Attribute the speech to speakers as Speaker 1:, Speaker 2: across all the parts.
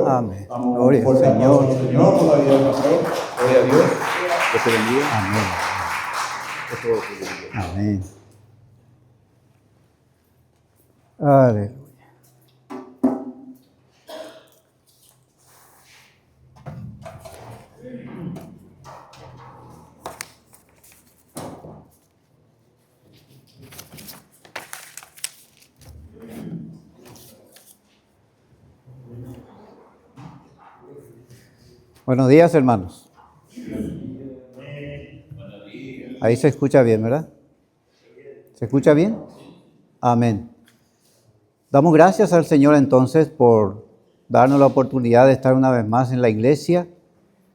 Speaker 1: Amén.
Speaker 2: Damos
Speaker 1: Gloria
Speaker 2: un fuerte
Speaker 1: al Señor.
Speaker 2: aplauso al Señor por la vida del pastor. Gloria a Dios.
Speaker 3: Que te bendiga.
Speaker 1: Amén.
Speaker 3: Que todo te bendiga.
Speaker 1: Amén. Aleluya. Buenos días, hermanos. Ahí se escucha bien, ¿verdad? ¿Se escucha bien? Amén. Damos gracias al Señor entonces por darnos la oportunidad de estar una vez más en la iglesia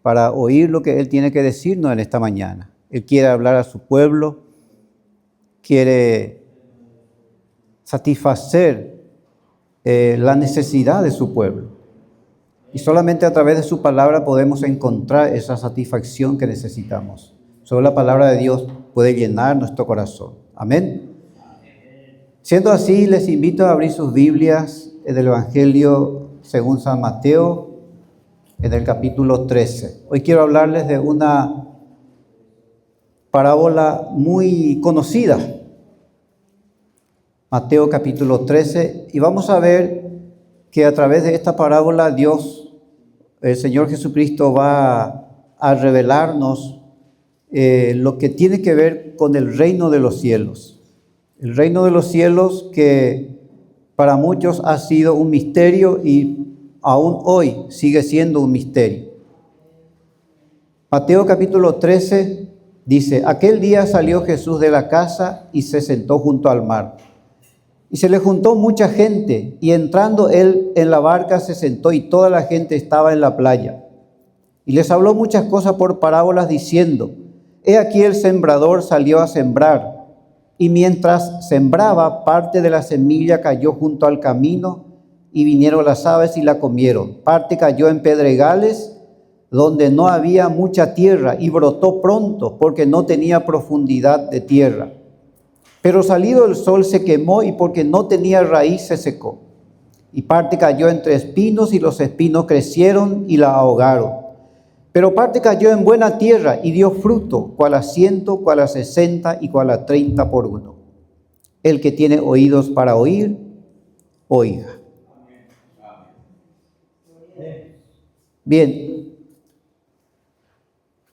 Speaker 1: para oír lo que Él tiene que decirnos en esta mañana. Él quiere hablar a su pueblo, quiere satisfacer la necesidad de su pueblo. Y solamente a través de su palabra podemos encontrar esa satisfacción que necesitamos. Solo la palabra de Dios puede llenar nuestro corazón. Amén. Siendo así, les invito a abrir sus Biblias en el Evangelio según San Mateo, en el capítulo 13. Hoy quiero hablarles de una parábola muy conocida. Mateo capítulo 13. Y vamos a ver que a través de esta parábola el Señor Jesucristo va a revelarnos lo que tiene que ver con el reino de los cielos. El reino de los cielos que para muchos ha sido un misterio y aún hoy sigue siendo un misterio. Mateo capítulo 13 dice: aquel día salió Jesús de la casa y se sentó junto al mar. Y se le juntó mucha gente, y entrando él en la barca se sentó, y toda la gente estaba en la playa. Y les habló muchas cosas por parábolas, diciendo: he aquí el sembrador salió a sembrar, y mientras sembraba, parte de la semilla cayó junto al camino, y vinieron las aves y la comieron. Parte cayó en pedregales, donde no había mucha tierra, y brotó pronto, porque no tenía profundidad de tierra. Pero salido el sol se quemó, y porque no tenía raíz se secó. Y parte cayó entre espinos, y los espinos crecieron y la ahogaron. Pero parte cayó en buena tierra y dio fruto, cual a 100, cual a 60 y cual a 30 por uno. El que tiene oídos para oír, oiga. Bien,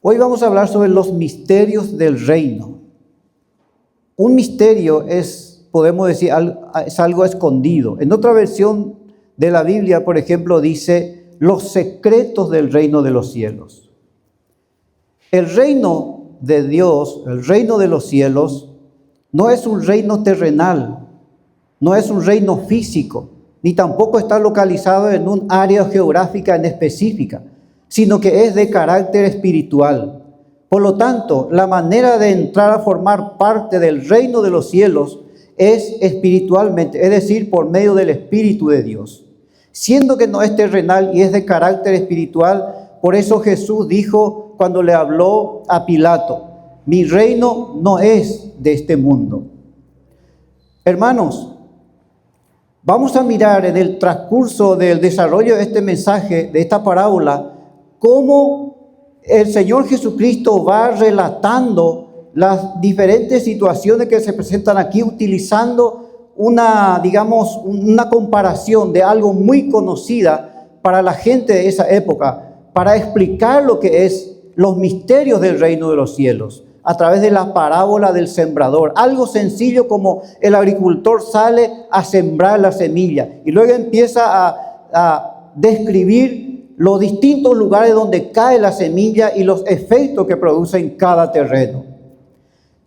Speaker 1: hoy vamos a hablar sobre los misterios del reino. Un misterio es, podemos decir, es algo escondido. En otra versión de la Biblia, por ejemplo, dice los secretos del reino de los cielos. El reino de Dios, el reino de los cielos, no es un reino terrenal, no es un reino físico, ni tampoco está localizado en un área geográfica en específica, sino que es de carácter espiritual. Por lo tanto, la manera de entrar a formar parte del reino de los cielos es espiritualmente, es decir, por medio del Espíritu de Dios. Siendo que no es terrenal y es de carácter espiritual, por eso Jesús dijo cuando le habló a Pilato: mi reino no es de este mundo. Hermanos, vamos a mirar en el transcurso del desarrollo de este mensaje, de esta parábola, cómo el Señor Jesucristo va relatando las diferentes situaciones que se presentan aquí, utilizando una comparación de algo muy conocida para la gente de esa época, para explicar lo que es los misterios del reino de los cielos, a través de la parábola del sembrador. Algo sencillo como el agricultor sale a sembrar la semilla y luego empieza a describir los distintos lugares donde cae la semilla y los efectos que produce en cada terreno.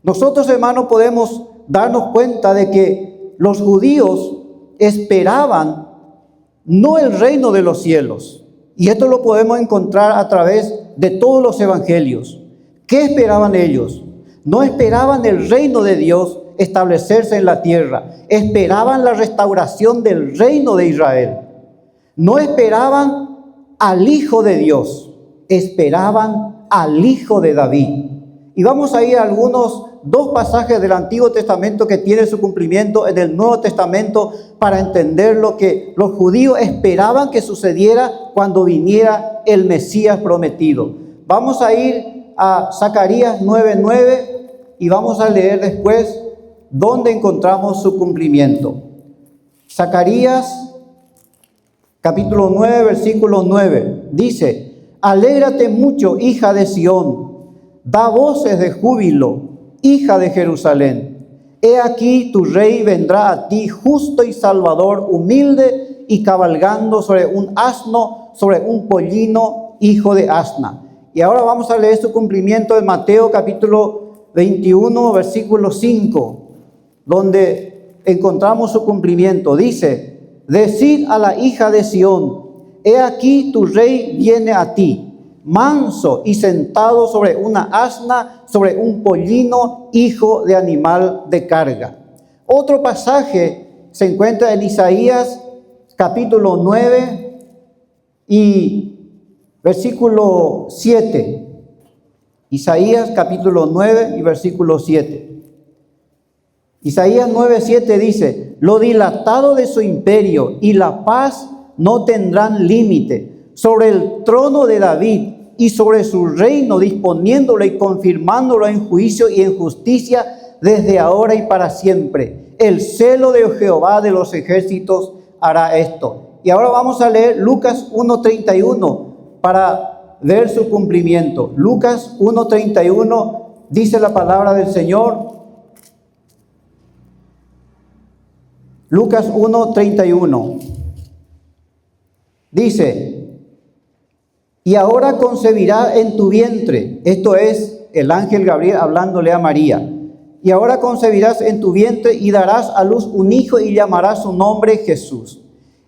Speaker 1: Nosotros, hermanos, podemos darnos cuenta de que los judíos esperaban no el reino de los cielos, y esto lo podemos encontrar a través de todos los evangelios. ¿Qué esperaban ellos? No esperaban el reino de Dios establecerse en la tierra, esperaban la restauración del reino de Israel. No esperaban al Hijo de Dios, esperaban al Hijo de David. Y vamos a ir a algunos dos pasajes del Antiguo Testamento que tienen su cumplimiento en el Nuevo Testamento para entender lo que los judíos esperaban que sucediera cuando viniera el Mesías prometido. Vamos a ir a Zacarías 9:9 y vamos a leer después dónde encontramos su cumplimiento. Zacarías capítulo 9, versículo 9, dice: alégrate mucho, hija de Sión, da voces de júbilo, hija de Jerusalén. He aquí tu rey vendrá a ti, justo y salvador, humilde y cabalgando sobre un asno, sobre un pollino, hijo de asna. Y ahora vamos a leer su cumplimiento en Mateo capítulo 21, versículo 5, donde encontramos su cumplimiento. Dice: decid a la hija de Sión, he aquí tu rey viene a ti, manso y sentado sobre una asna, sobre un pollino, hijo de animal de carga. Otro pasaje se encuentra en Isaías capítulo 9 y versículo 7. Isaías capítulo 9 y versículo 7. Isaías 9:7 dice: lo dilatado de su imperio y la paz no tendrán límite sobre el trono de David y sobre su reino, disponiéndolo y confirmándolo en juicio y en justicia desde ahora y para siempre. El celo de Jehová de los ejércitos hará esto. Y ahora vamos a leer Lucas 1:31 para ver su cumplimiento. Lucas 1:31 dice la palabra del Señor. Lucas 1:31 dice: y ahora concebirá en tu vientre, esto es el ángel Gabriel hablándole a María, y ahora concebirás en tu vientre y darás a luz un hijo y llamarás su nombre Jesús.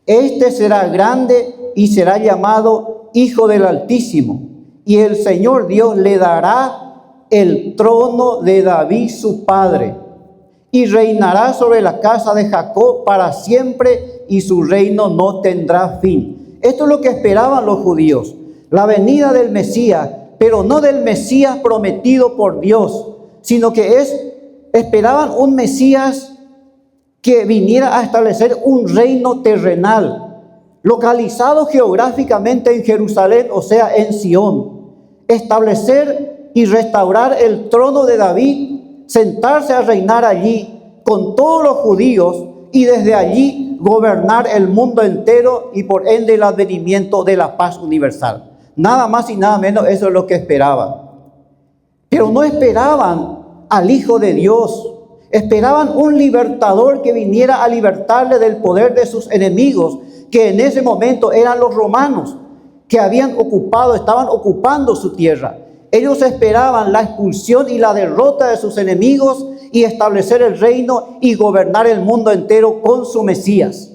Speaker 1: Este será grande y será llamado Hijo del Altísimo, y el Señor Dios le dará el trono de David su padre, y reinará sobre la casa de Jacob para siempre, y su reino no tendrá fin. Esto es lo que esperaban los judíos, la venida del Mesías, pero no del Mesías prometido por Dios, sino que esperaban un Mesías que viniera a establecer un reino terrenal, localizado geográficamente en Jerusalén, o sea, en Sión. Establecer y restaurar el trono de David, sentarse a reinar allí con todos los judíos y desde allí gobernar el mundo entero y por ende el advenimiento de la paz universal. Nada más y nada menos, eso es lo que esperaban. Pero no esperaban al Hijo de Dios, esperaban un libertador que viniera a libertarle del poder de sus enemigos, que en ese momento eran los romanos, que estaban ocupando su tierra. Ellos esperaban la expulsión y la derrota de sus enemigos y establecer el reino y gobernar el mundo entero con su Mesías.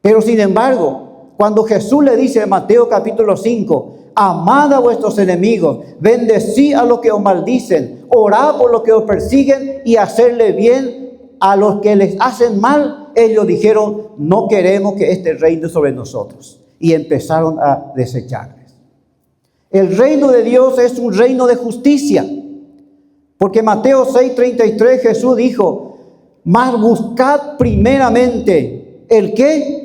Speaker 1: Pero sin embargo, cuando Jesús le dice en Mateo capítulo 5, amad a vuestros enemigos, bendecid a los que os maldicen, orad por los que os persiguen y hacerle bien a los que les hacen mal, ellos dijeron: no queremos que este reine sobre nosotros. Y empezaron a desecharles. El reino de Dios es un reino de justicia. Porque Mateo 6:33 Jesús dijo: mas buscad primeramente ¿el qué?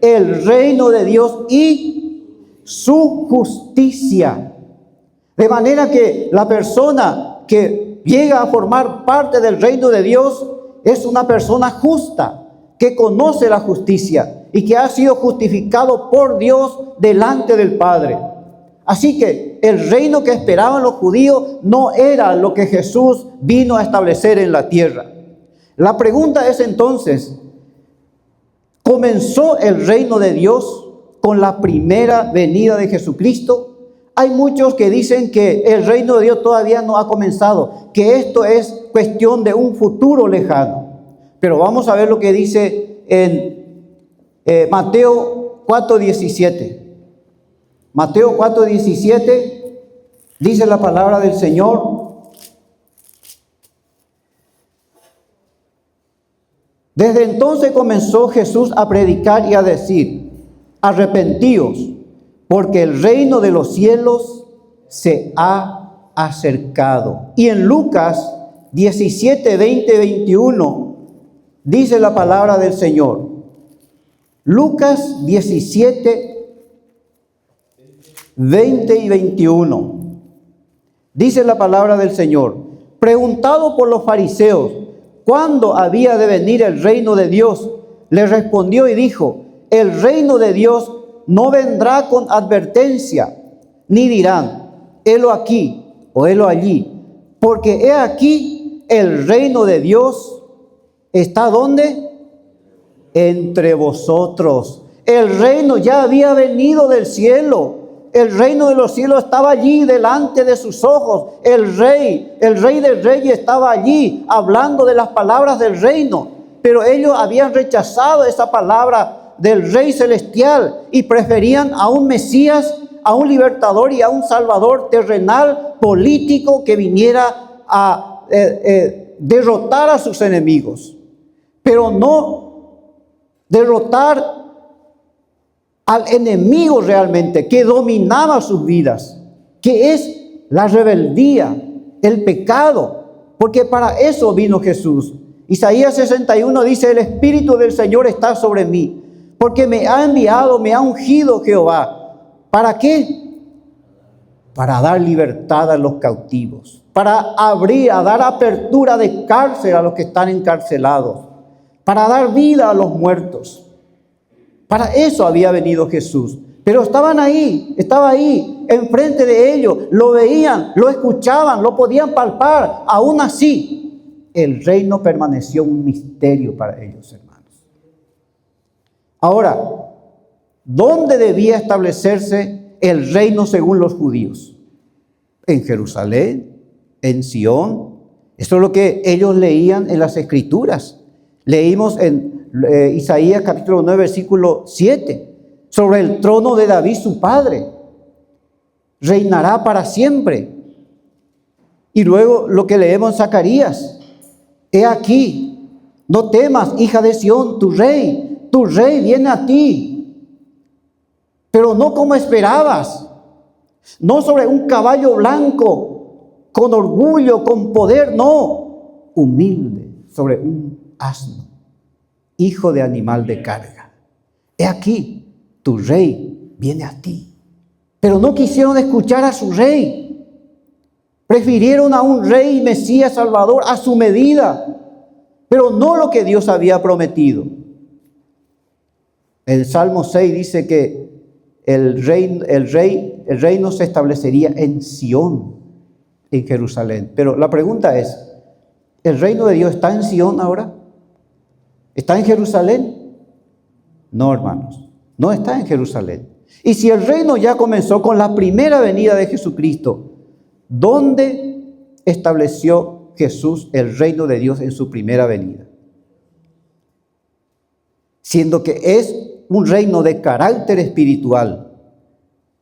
Speaker 1: El reino de Dios y su justicia. De manera que la persona que llega a formar parte del reino de Dios es una persona justa, que conoce la justicia y que ha sido justificado por Dios delante del Padre. Así que el reino que esperaban los judíos no era lo que Jesús vino a establecer en la tierra. La pregunta es entonces, ¿comenzó el reino de Dios con la primera venida de Jesucristo? Hay muchos que dicen que el reino de Dios todavía no ha comenzado, que esto es cuestión de un futuro lejano. Pero vamos a ver lo que dice en Mateo 4:17. Mateo 4:17 dice la palabra del Señor: desde entonces comenzó Jesús a predicar y a decir: arrepentíos, porque el reino de los cielos se ha acercado. Y en Lucas 17, 20, 21, dice la palabra del Señor. Lucas 17, 20 y 21. Dice la palabra del Señor. Preguntado por los fariseos, ¿cuándo había de venir el reino de Dios? Le respondió y dijo, el reino de Dios no vendrá con advertencia, ni dirán, helo aquí o helo allí, porque he aquí el reino de Dios está ¿dónde? Entre vosotros. El reino ya había venido del cielo. El reino de los cielos estaba allí delante de sus ojos. El rey del rey estaba allí hablando de las palabras del reino. Pero ellos habían rechazado esa palabra del Rey Celestial y preferían a un Mesías, a un libertador y a un salvador terrenal, político, que viniera a derrotar a sus enemigos. Pero no derrotar al enemigo realmente, que dominaba sus vidas, que es la rebeldía, el pecado, porque para eso vino Jesús. Isaías 61 dice, el Espíritu del Señor está sobre mí, porque me ha enviado, me ha ungido Jehová. ¿Para qué? Para dar libertad a los cautivos, para dar apertura de cárcel a los que están encarcelados, para dar vida a los muertos. Para eso había venido Jesús. Pero estaba ahí, enfrente de ellos, lo veían, lo escuchaban, lo podían palpar. Aún así, el reino permaneció un misterio para ellos, hermanos. Ahora, ¿dónde debía establecerse el reino según los judíos? En Jerusalén, en Sión. Eso es lo que ellos leían en las Escrituras. Leímos en Isaías capítulo 9, versículo 7, sobre el trono de David su padre. Reinará para siempre. Y luego lo que leemos en Zacarías. He aquí, no temas, hija de Sión, tu rey viene a ti. Pero no como esperabas. No sobre un caballo blanco, con orgullo, con poder, no. Humilde, sobre un asno, hijo de animal de carga. He aquí, tu rey viene a ti. Pero no quisieron escuchar a su rey. Prefirieron a un rey Mesías Salvador a su medida, pero no lo que Dios había prometido. El Salmo 6 dice que el reino se establecería en Sión, en Jerusalén. Pero la pregunta es, ¿el reino de Dios está en Sión ahora? ¿Está en Jerusalén? No, hermanos, no está en Jerusalén. Y si el reino ya comenzó con la primera venida de Jesucristo, ¿dónde estableció Jesús el reino de Dios en su primera venida? Siendo que es un reino de carácter espiritual,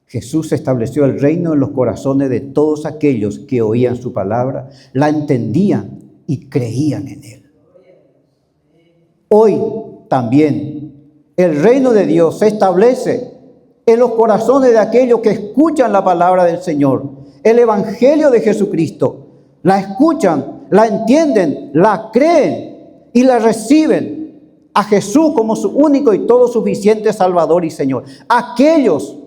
Speaker 1: Jesús estableció el reino en los corazones de todos aquellos que oían su palabra, la entendían y creían en él. Hoy también el reino de Dios se establece en los corazones de aquellos que escuchan la palabra del Señor, el evangelio de Jesucristo. La escuchan, la entienden, la creen y la reciben a Jesús como su único y todo suficiente Salvador y Señor. Aquellos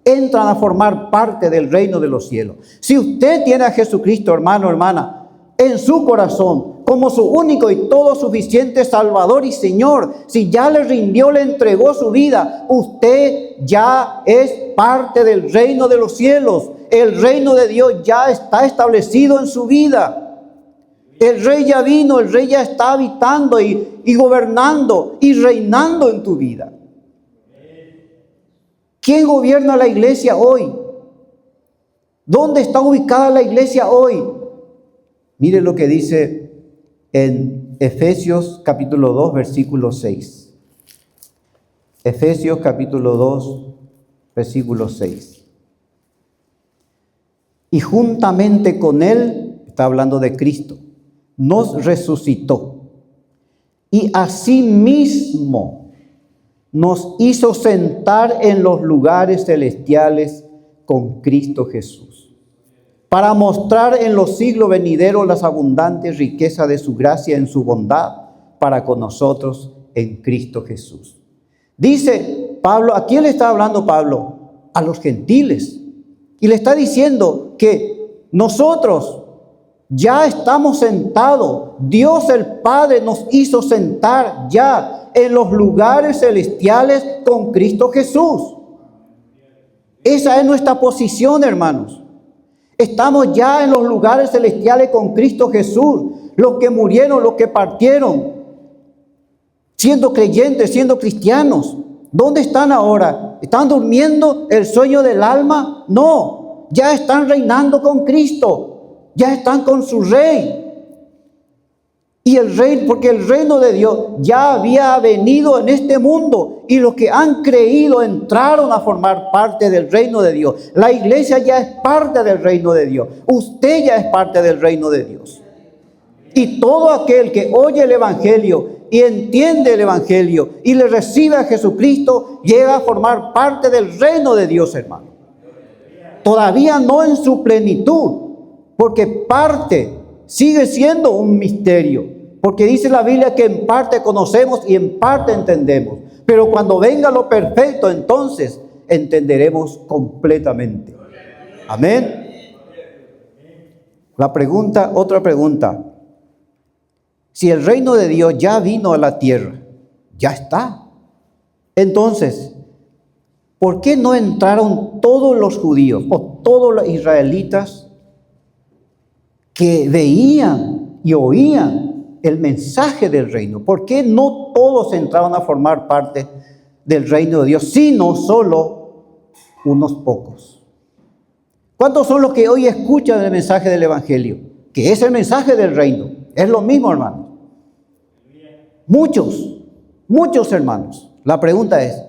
Speaker 1: entran a formar parte del reino de los cielos. Si usted tiene a Jesucristo, hermano, hermana, en su corazón, como su único y todo suficiente Salvador y Señor, si ya le rindió, le entregó su vida, usted ya es parte del reino de los cielos. El reino de Dios ya está establecido en su vida. El Rey ya vino, el Rey ya está habitando y gobernando y reinando en tu vida. ¿Quién gobierna la iglesia hoy? ¿Dónde está ubicada la iglesia hoy? Mire lo que dice en Efesios capítulo 2, versículo 6. Efesios capítulo 2, versículo 6. Y juntamente con él, está hablando de Cristo, nos resucitó y asimismo nos hizo sentar en los lugares celestiales con Cristo Jesús. para mostrar en los siglos venideros las abundantes riquezas de su gracia en su bondad para con nosotros en Cristo Jesús. Dice Pablo, ¿a quién le está hablando Pablo? A los gentiles. Y le está diciendo que nosotros ya estamos sentados. Dios el Padre nos hizo sentar ya en los lugares celestiales con Cristo Jesús. Esa es nuestra posición, hermanos. Estamos ya en los lugares celestiales con Cristo Jesús. Los que murieron, los que partieron, siendo creyentes, siendo cristianos. ¿Dónde están ahora? ¿Están durmiendo el sueño del alma? No, ya están reinando con Cristo. Ya están con su Rey. Y el Rey, porque el reino de Dios ya había venido en este mundo. Y los que han creído entraron a formar parte del reino de Dios. La iglesia ya es parte del reino de Dios. Usted ya es parte del reino de Dios. Y todo aquel que oye el Evangelio y entiende el Evangelio y le recibe a Jesucristo, llega a formar parte del reino de Dios, hermano. Todavía no en su plenitud, porque parte sigue siendo un misterio. Porque dice la Biblia que en parte conocemos y en parte entendemos. Pero cuando venga lo perfecto, entonces entenderemos completamente. Amén. Otra pregunta. Si el reino de Dios ya vino a la tierra, ya está. Entonces, ¿por qué no entraron todos los judíos o todos los israelitas que veían y oían el mensaje del reino? ¿Por qué no todos entraron a formar parte del reino de Dios, sino solo unos pocos? ¿Cuántos son los que hoy escuchan el mensaje del evangelio? Que es el mensaje del reino. Es lo mismo, hermanos. Muchos hermanos. La pregunta es,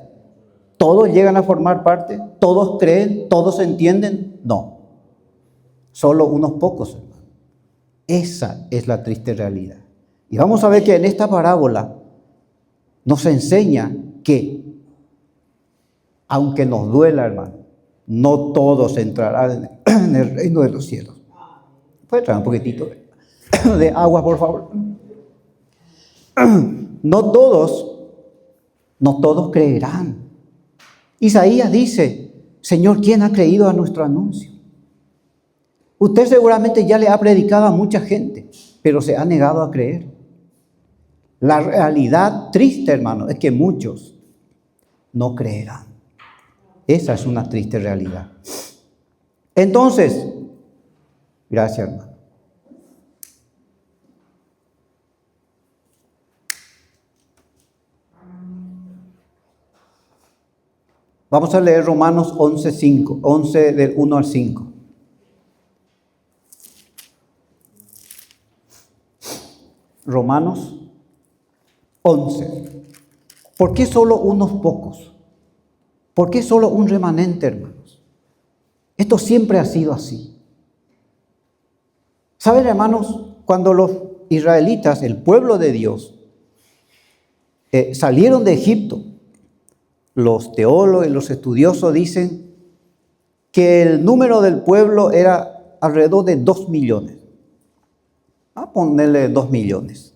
Speaker 1: ¿todos llegan a formar parte? ¿Todos creen? ¿Todos entienden? No. Solo unos pocos, hermanos. Esa es la triste realidad. Y vamos a ver que en esta parábola nos enseña que, aunque nos duela, hermano, no todos entrarán en el reino de los cielos. ¿Puede traer un poquitito de agua, por favor? No todos creerán. Isaías dice, Señor, ¿quién ha creído a nuestro anuncio? Usted seguramente ya le ha predicado a mucha gente, pero se ha negado a creer. La realidad triste, hermano, es que muchos no creerán. Esa es una triste realidad. Entonces, gracias, hermano. Vamos a leer Romanos 11 del 1 al 5. Romanos 11. ¿Por qué solo unos pocos? ¿Por qué solo un remanente, hermanos? Esto siempre ha sido así. ¿Saben, hermanos? Cuando los israelitas, el pueblo de Dios, salieron de Egipto, los teólogos y los estudiosos dicen que el número del pueblo era alrededor de 2 millones. A ponerle 2 millones.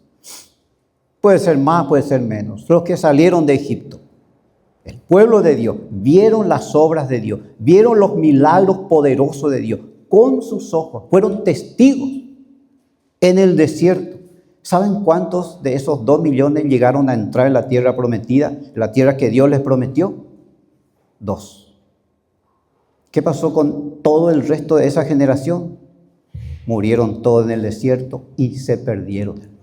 Speaker 1: Puede ser más, puede ser menos. Los que salieron de Egipto, el pueblo de Dios, vieron las obras de Dios, vieron los milagros poderosos de Dios con sus ojos, fueron testigos en el desierto. ¿Saben cuántos de esos 2 millones llegaron a entrar en la tierra prometida, la tierra que Dios les prometió? 2. ¿Qué pasó con todo el resto de esa generación? Murieron todos en el desierto y se perdieron, hermano.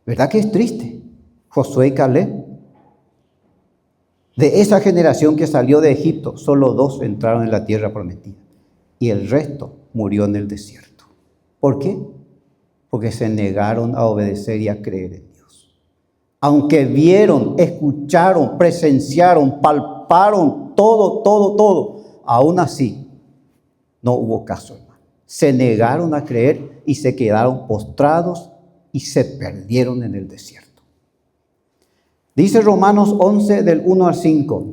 Speaker 1: ¿Verdad que es triste? Josué y Caleb. De esa generación que salió de Egipto, solo 2 entraron en la tierra prometida. Y el resto murió en el desierto. ¿Por qué? Porque se negaron a obedecer y a creer en Dios. Aunque vieron, escucharon, presenciaron, palparon todo, aún así no hubo caso, hermano. Se negaron a creer y se quedaron postrados y se perdieron en el desierto. Dice Romanos 11 del 1 al 5.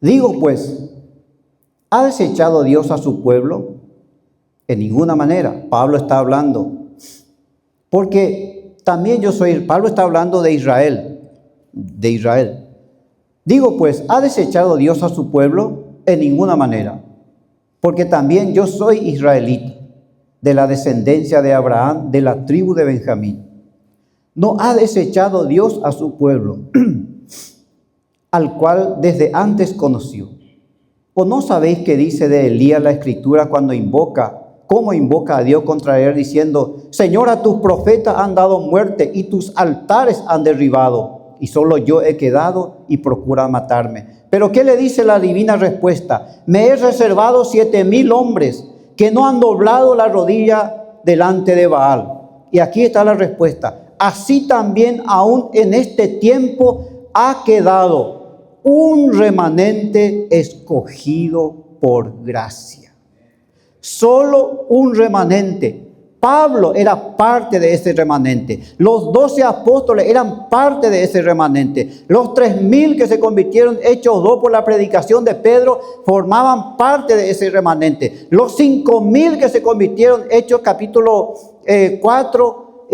Speaker 1: Digo pues, ¿Ha desechado Dios a su pueblo? En ninguna manera. Pablo está hablando. Porque también Pablo está hablando de Israel. De Israel. Digo pues, ¿ha desechado Dios a su pueblo? En ninguna manera. Porque también yo soy israelita, de la descendencia de Abraham, de la tribu de Benjamín. ¿No ha desechado Dios a su pueblo, al cual desde antes conoció? ¿O no sabéis qué dice de Elías la Escritura cuando cómo invoca a Dios contra él, diciendo: Señor, a tus profetas han dado muerte y tus altares han derribado, y solo yo he quedado y procura matarme? Pero ¿qué le dice la divina respuesta? Me he reservado 7,000 hombres que no han doblado la rodilla delante de Baal. Y aquí está la respuesta. Así también aún en este tiempo ha quedado un remanente escogido por gracia. Solo un remanente. Pablo era parte de ese remanente. Los 12 apóstoles eran parte de ese remanente. Los 3,000 que se convirtieron, Hechos 2, por la predicación de Pedro, formaban parte de ese remanente. Los 5,000 que se convirtieron, Hechos capítulo 4,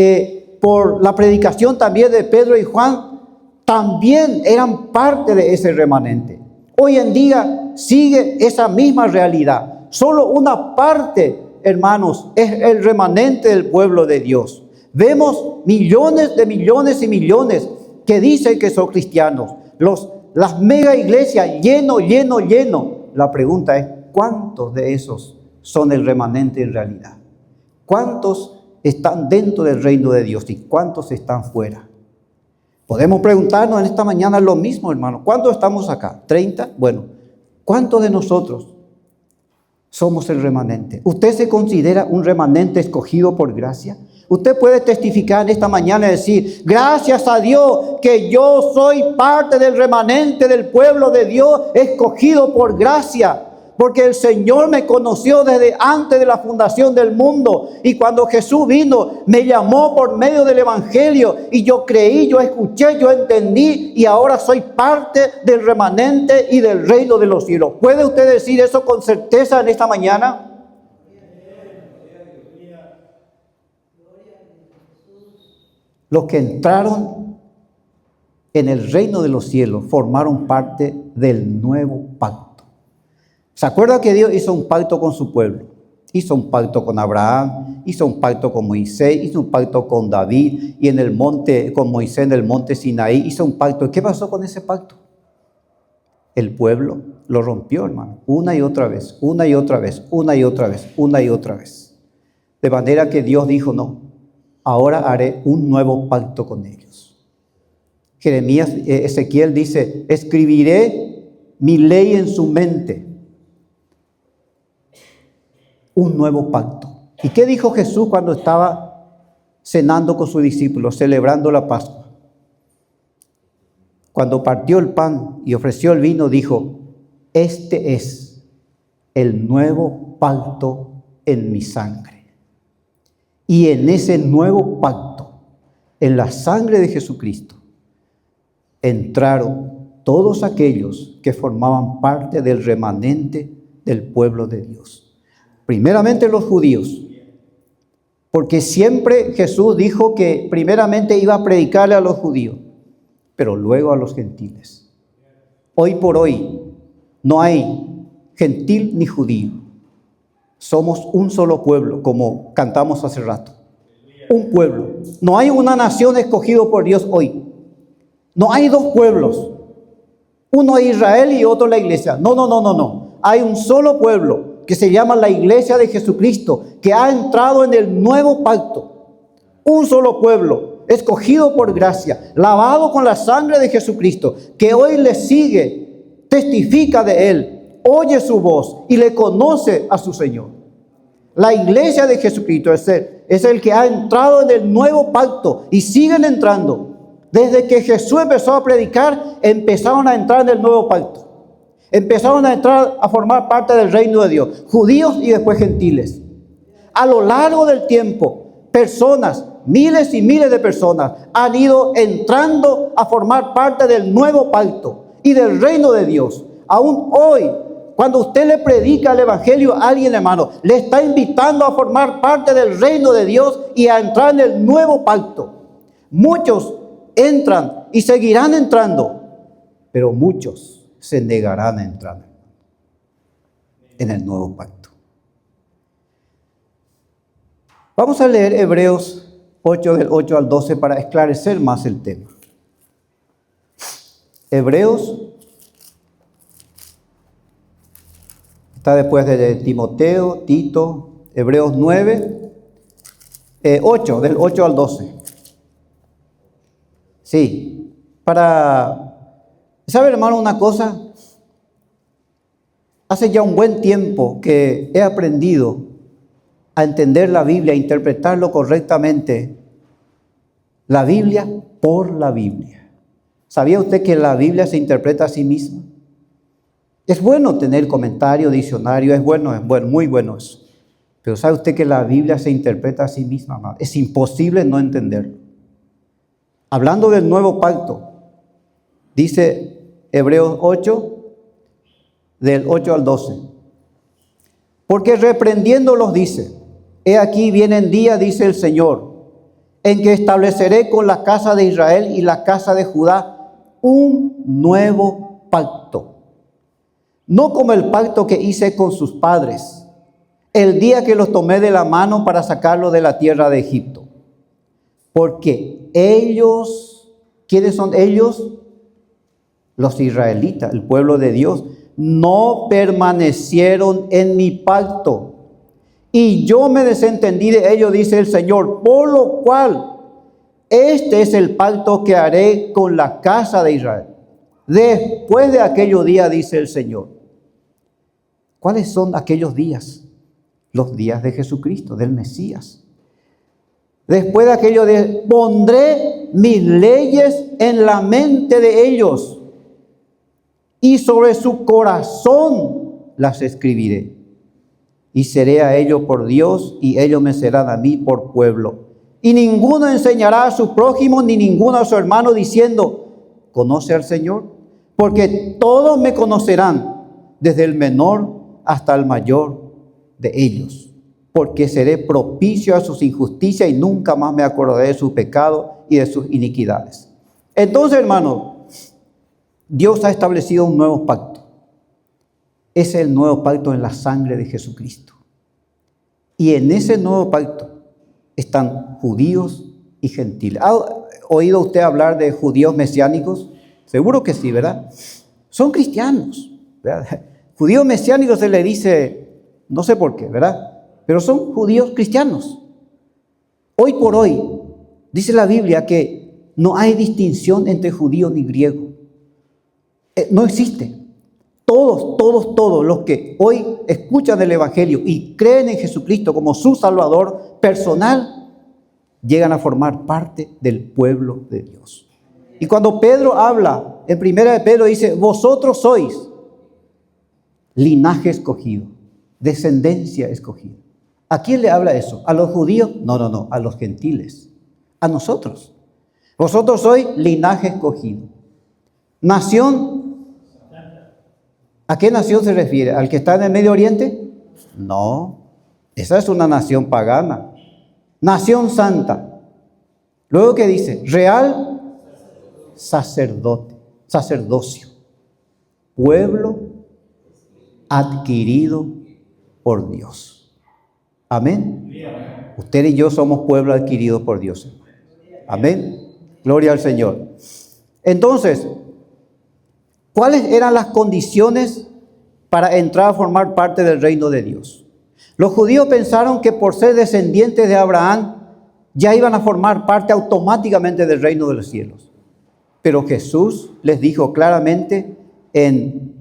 Speaker 1: por la predicación también de Pedro y Juan, también eran parte de ese remanente. Hoy en día sigue esa misma realidad. Solo una parte, hermanos, es el remanente del pueblo de Dios. Vemos millones de millones y millones que dicen que son cristianos. Las mega iglesias lleno. La pregunta es, ¿cuántos de esos son el remanente en realidad? ¿Cuántos están dentro del reino de Dios y cuántos están fuera? Podemos preguntarnos en esta mañana lo mismo, hermano. ¿Cuántos estamos acá? ¿30? Bueno, ¿cuántos de nosotros somos el remanente? ¿Usted se considera un remanente escogido por gracia? Usted puede testificar en esta mañana y decir: gracias a Dios que yo soy parte del remanente del pueblo de Dios, escogido por gracia. Porque el Señor me conoció desde antes de la fundación del mundo. Y cuando Jesús vino, me llamó por medio del Evangelio. Y yo creí, yo escuché, yo entendí. Y ahora soy parte del remanente y del reino de los cielos. ¿Puede usted decir eso con certeza en esta mañana? Los que entraron en el reino de los cielos formaron parte del nuevo pacto. ¿Se acuerda que Dios hizo un pacto con su pueblo? Hizo un pacto con Abraham, hizo un pacto con Moisés, hizo un pacto con David y en el monte, con Moisés en el monte Sinaí, hizo un pacto. ¿Qué pasó con ese pacto? El pueblo lo rompió, hermano, una y otra vez. De manera que Dios dijo: no, ahora haré un nuevo pacto con ellos. Ezequiel dice: escribiré mi ley en su mente. Un nuevo pacto. ¿Y qué dijo Jesús cuando estaba cenando con sus discípulos, celebrando la Pascua? Cuando partió el pan y ofreció el vino, dijo: este es el nuevo pacto en mi sangre. Y en ese nuevo pacto, en la sangre de Jesucristo, entraron todos aquellos que formaban parte del remanente del pueblo de Dios. Primeramente los judíos, porque siempre Jesús dijo que primeramente iba a predicarle a los judíos, pero luego a los gentiles. Hoy por hoy no hay gentil ni judío. Somos un solo pueblo, como cantamos hace rato. Un pueblo. No hay una nación escogida por Dios hoy. No hay dos pueblos. Uno es Israel y otro la iglesia. No. Hay un solo pueblo que se llama la iglesia de Jesucristo, que ha entrado en el nuevo pacto. Un solo pueblo, escogido por gracia, lavado con la sangre de Jesucristo, que hoy le sigue, testifica de él, oye su voz y le conoce a su Señor. La iglesia de Jesucristo es el que ha entrado en el nuevo pacto y siguen entrando. Desde que Jesús empezó a predicar, empezaron a entrar en el nuevo pacto. Empezaron a entrar a formar parte del reino de Dios, judíos y después gentiles. A lo largo del tiempo, personas, miles y miles de personas han ido entrando a formar parte del nuevo pacto y del reino de Dios. Aún hoy Cuando usted le predica el evangelio a alguien, hermano, le está invitando a formar parte del reino de Dios y a entrar en el nuevo pacto. Muchos entran y seguirán entrando, pero muchos se negarán a entrar en el nuevo pacto. Vamos a leer Hebreos 8 del 8 al 12 para esclarecer más el tema. Hebreos está después de Timoteo, Tito, Hebreos 9, 8, del 8 al 12. Sí, ¿sabe, hermano, una cosa? Hace ya un buen tiempo que he aprendido a entender la Biblia, a interpretarlo correctamente. La Biblia por la Biblia. ¿Sabía usted que la Biblia se interpreta a sí misma? Es bueno tener comentario, diccionario, es bueno, muy bueno eso. Pero ¿sabe usted que la Biblia se interpreta a sí misma? Es imposible no entenderlo. Hablando del nuevo pacto, dice Hebreos 8, del 8 al 12. Porque reprendiéndolos dice, he aquí vienen días, dice el Señor, en que estableceré con la casa de Israel y la casa de Judá un nuevo pacto. No como el pacto que hice con sus padres, el día que los tomé de la mano para sacarlos de la tierra de Egipto. Porque ellos, ¿quiénes son ellos? Los israelitas, el pueblo de Dios, no permanecieron en mi pacto. Y yo me desentendí de ellos, dice el Señor, por lo cual este es el pacto que haré con la casa de Israel. Después de aquellos días, dice el Señor. ¿Cuáles son aquellos días? Los días de Jesucristo, del Mesías. Después de aquellos días, pondré mis leyes en la mente de ellos y sobre su corazón las escribiré. Y seré a ellos por Dios y ellos me serán a mí por pueblo. Y ninguno enseñará a su prójimo ni ninguno a su hermano diciendo, ¿conoce al Señor? Porque todos me conocerán, desde el menor hasta el mayor de ellos. Porque seré propicio a sus injusticias y nunca más me acordaré de sus pecados y de sus iniquidades. Entonces, hermano, Dios ha establecido un nuevo pacto. Es el nuevo pacto en la sangre de Jesucristo. Y en ese nuevo pacto están judíos y gentiles. ¿Ha oído usted hablar de judíos mesiánicos? Seguro que sí, ¿verdad? Son cristianos, ¿verdad? Judíos mesiánicos se le dice, no sé por qué, ¿verdad? Pero son judíos cristianos. Hoy por hoy, dice la Biblia que no hay distinción entre judío ni griego. No existe. Todos los que hoy escuchan el Evangelio y creen en Jesucristo como su Salvador personal, llegan a formar parte del pueblo de Dios. Y cuando Pedro habla, en primera de Pedro dice, vosotros sois linaje escogido, descendencia escogida. ¿A quién le habla eso? ¿A los judíos? No, a los gentiles, a nosotros. Vosotros sois linaje escogido. Nación. ¿A qué nación se refiere? ¿Al que está en el Medio Oriente? No, esa es una nación pagana. Nación santa. Luego, ¿qué dice? Real sacerdocio. Pueblo adquirido por Dios. Amén. Usted y yo somos pueblo adquirido por Dios. Amén. Gloria al Señor. Entonces, ¿cuáles eran las condiciones para entrar a formar parte del reino de Dios? Los judíos pensaron que por ser descendientes de Abraham ya iban a formar parte automáticamente del reino de los cielos. Pero Jesús les dijo claramente en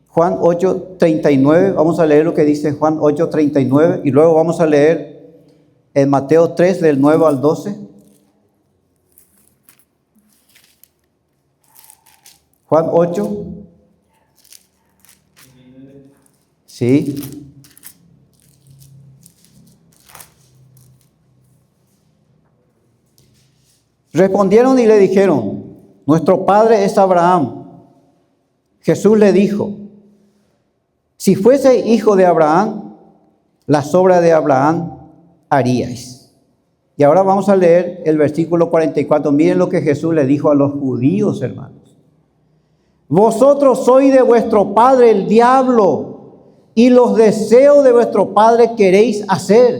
Speaker 1: Juan 8:39, vamos a leer lo que dice Juan 8:39 y luego vamos a leer en Mateo 3 del 9 al 12. Juan 8. Sí. Respondieron y le dijeron, nuestro padre es Abraham. Jesús le dijo, Si fuese hijo de Abraham, las obras de Abraham haríais. Y ahora vamos a leer el versículo 44. Miren lo que Jesús le dijo a los judíos, hermanos. Vosotros sois de vuestro padre el diablo, y los deseos de vuestro padre queréis hacer.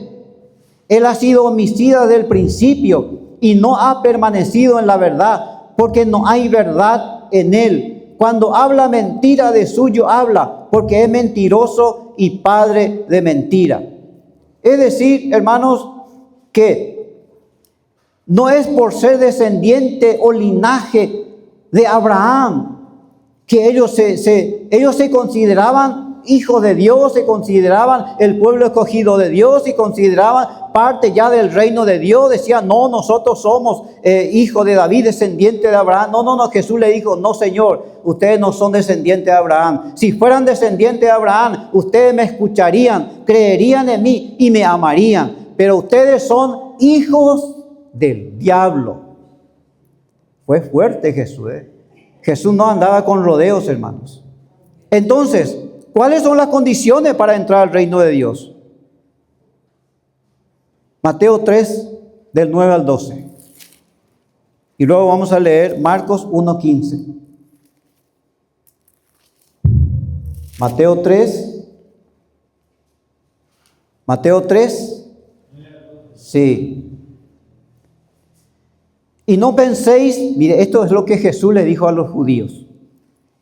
Speaker 1: Él ha sido homicida desde el principio y no ha permanecido en la verdad, porque no hay verdad en él. Cuando habla mentira, de suyo habla, porque es mentiroso y padre de mentira. Es decir, hermanos, que no es por ser descendiente o linaje de Abraham que ellos se consideraban hijos de Dios, se consideraban el pueblo escogido de Dios y consideraban parte ya del reino de Dios. Decían, no, nosotros somos hijos de David, descendiente de Abraham. No, Jesús le dijo, no, Señor, ustedes no son descendientes de Abraham. Si fueran descendientes de Abraham, ustedes me escucharían, creerían en mí y me amarían. Pero ustedes son hijos del diablo. Fue fuerte Jesús, Jesús no andaba con rodeos, hermanos. Entonces, ¿cuáles son las condiciones para entrar al reino de Dios? Mateo 3, del 9 al 12. Y luego vamos a leer Marcos 1:15. Mateo 3. Mateo 3. Sí. Y no penséis, mire, esto es lo que Jesús le dijo a los judíos.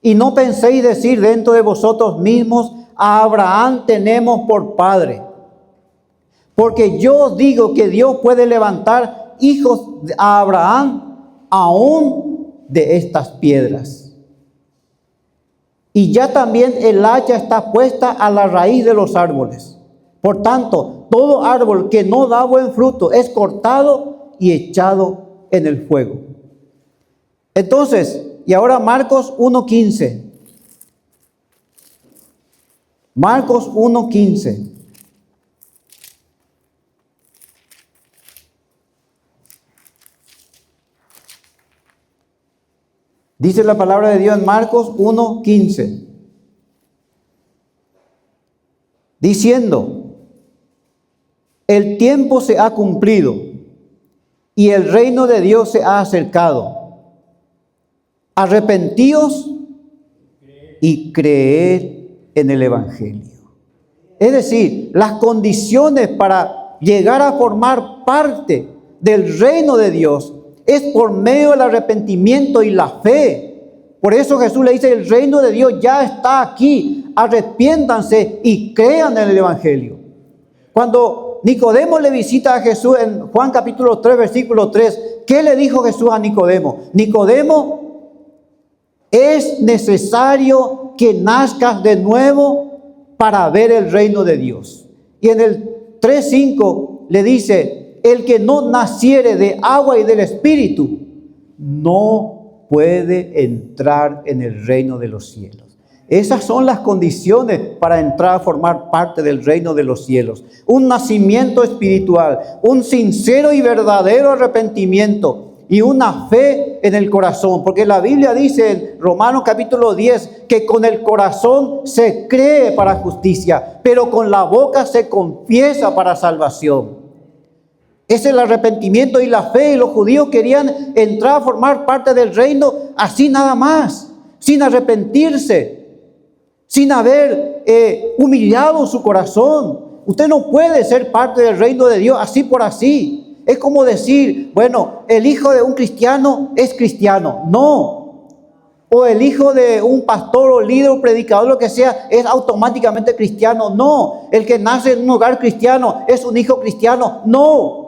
Speaker 1: Y no penséis decir dentro de vosotros mismos, a Abraham tenemos por padre. Porque yo os digo que Dios puede levantar hijos a Abraham aún de estas piedras. Y ya también el hacha está puesta a la raíz de los árboles. Por tanto, todo árbol que no da buen fruto es cortado y echado en el fuego. Entonces, y ahora Marcos 1:15. Marcos 1:15. Dice la palabra de Dios en Marcos 1:15. Diciendo, el tiempo se ha cumplido y el reino de Dios se ha acercado. Arrepentíos y creed en el Evangelio. Es decir, las condiciones para llegar a formar parte del reino de Dios es por medio del arrepentimiento y la fe. Por eso Jesús le dice, el reino de Dios ya está aquí. Arrepiéntanse y crean en el Evangelio. Cuando Nicodemo le visita a Jesús en Juan capítulo 3, versículo 3, ¿qué le dijo Jesús a Nicodemo? Nicodemo, es necesario que nazcas de nuevo para ver el reino de Dios. Y en el 3:5 le dice, el que no naciere de agua y del Espíritu no puede entrar en el reino de los cielos. Esas son las condiciones para entrar a formar parte del reino de los cielos. Un nacimiento espiritual, un sincero y verdadero arrepentimiento y una fe en el corazón. Porque la Biblia dice en Romanos capítulo 10 que con el corazón se cree para justicia, pero con la boca se confiesa para salvación. Es el arrepentimiento y la fe. Y los judíos querían entrar a formar parte del reino así nada más, sin arrepentirse, sin haber humillado su corazón. Usted no puede ser parte del reino de Dios así por así. Es como decir, bueno, el hijo de un cristiano es cristiano. No. O el hijo de un pastor o líder o predicador, lo que sea, es automáticamente cristiano. No. El que nace en un hogar cristiano es un hijo cristiano. No.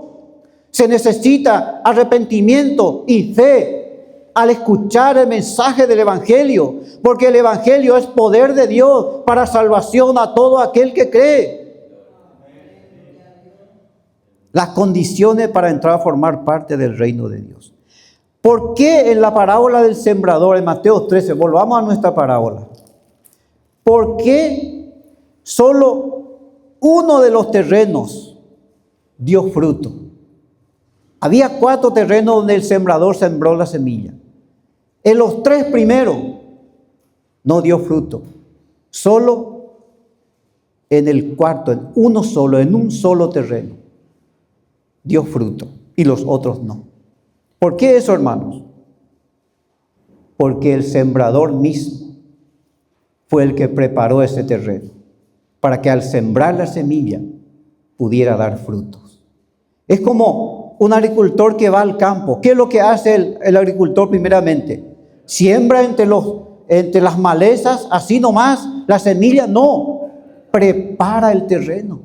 Speaker 1: Se necesita arrepentimiento y fe al escuchar el mensaje del Evangelio, porque el Evangelio es poder de Dios para salvación a todo aquel que cree. Las condiciones para entrar a formar parte del reino de Dios. ¿Por qué en la parábola del sembrador, en Mateo 13, volvamos a nuestra parábola? ¿Por qué solo uno de los terrenos dio fruto? Había 4 terrenos donde el sembrador sembró la semilla. En los 3 primeros no dio fruto. Solo en el cuarto, en uno solo, en un solo terreno, dio fruto y los otros no. ¿Por qué eso, hermanos? Porque el sembrador mismo fue el que preparó ese terreno para que al sembrar la semilla pudiera dar frutos. Es como un agricultor que va al campo. ¿Qué es lo que hace el agricultor primeramente? Siembra entre las malezas, así nomás, la semilla. No, prepara el terreno.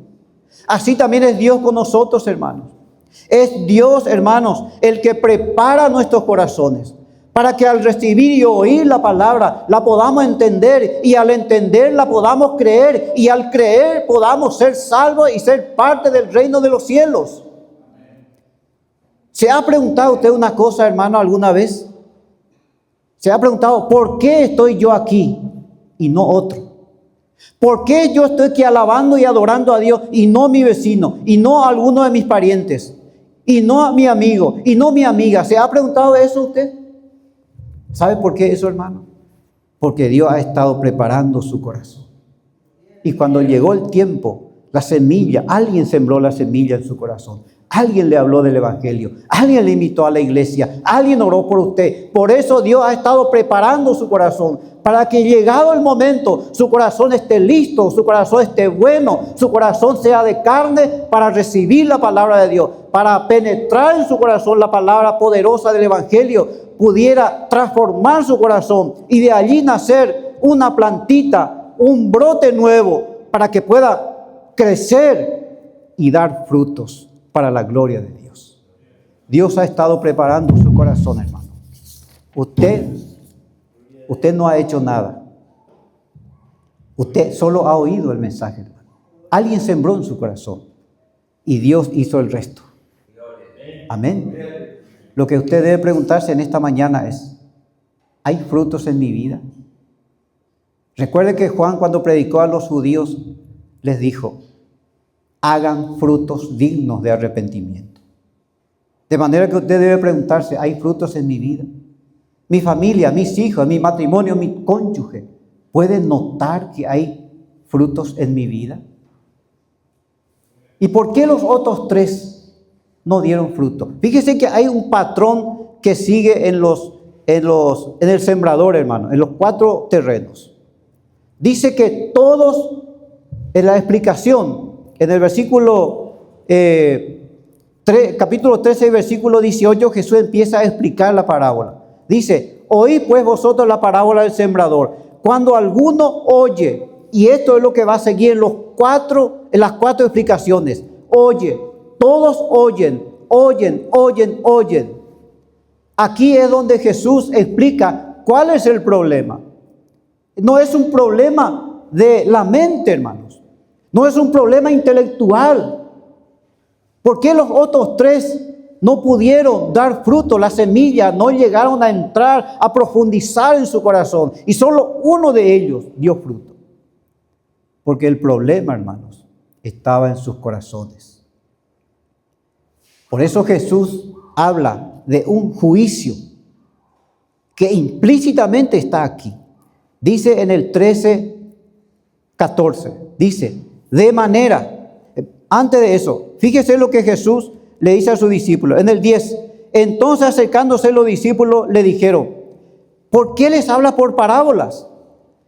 Speaker 1: Así también es Dios con nosotros, hermanos. Es Dios, hermanos, el que prepara nuestros corazones para que al recibir y oír la palabra la podamos entender, y al entenderla podamos creer, y al creer podamos ser salvos y ser parte del reino de los cielos. ¿Se ha preguntado usted una cosa, hermano, alguna vez? ¿Se ha preguntado por qué estoy yo aquí y no otro? ¿Por qué yo estoy aquí alabando y adorando a Dios y no mi vecino, y no alguno de mis parientes, y no a mi amigo, y no mi amiga? ¿Se ha preguntado eso usted? ¿Sabe por qué eso, hermano? Porque Dios ha estado preparando su corazón. Y cuando llegó el tiempo, la semilla, alguien sembró la semilla en su corazón. Alguien le habló del evangelio. Alguien le invitó a la iglesia. Alguien oró por usted. Por eso Dios ha estado preparando su corazón, para que llegado el momento, su corazón esté listo, su corazón esté bueno, su corazón sea de carne para recibir la palabra de Dios, para penetrar en su corazón la palabra poderosa del evangelio, pudiera transformar su corazón y de allí nacer una plantita, un brote nuevo, para que pueda crecer y dar frutos para la gloria de Dios. Dios ha estado preparando su corazón, hermano. Usted no ha hecho nada. Usted solo ha oído el mensaje, hermano. Alguien sembró en su corazón y Dios hizo el resto. Amén. Lo que usted debe preguntarse en esta mañana es: ¿hay frutos en mi vida? Recuerde que Juan, cuando predicó a los judíos, les dijo: hagan frutos dignos de arrepentimiento. De manera que usted debe preguntarse: ¿hay frutos en mi vida? Mi familia, mis hijos, mi matrimonio, mi cónyuge, ¿pueden notar que hay frutos en mi vida? ¿Y por qué los otros tres no dieron fruto? Fíjese que hay un patrón que sigue en el sembrador, hermano, en los 4 terrenos. Dice que todos, en la explicación, en el capítulo 13, versículo 18, Jesús empieza a explicar la parábola. Dice: oí pues vosotros la parábola del sembrador. Cuando alguno oye, y esto es lo que va a seguir en las 4 explicaciones. Oye, todos oyen. Aquí es donde Jesús explica cuál es el problema. No es un problema de la mente, hermanos. No es un problema intelectual. ¿Por qué los otros 3 no pudieron dar fruto? Las semillas no llegaron a entrar, a profundizar en su corazón. Y solo uno de ellos dio fruto. Porque el problema, hermanos, estaba en sus corazones. Por eso Jesús habla de un juicio que implícitamente está aquí. Dice en el 13:14, dice: de manera, antes de eso, fíjese lo que Jesús le dice a sus discípulos. En el 10, entonces acercándose los discípulos le dijeron: ¿por qué les habla por parábolas?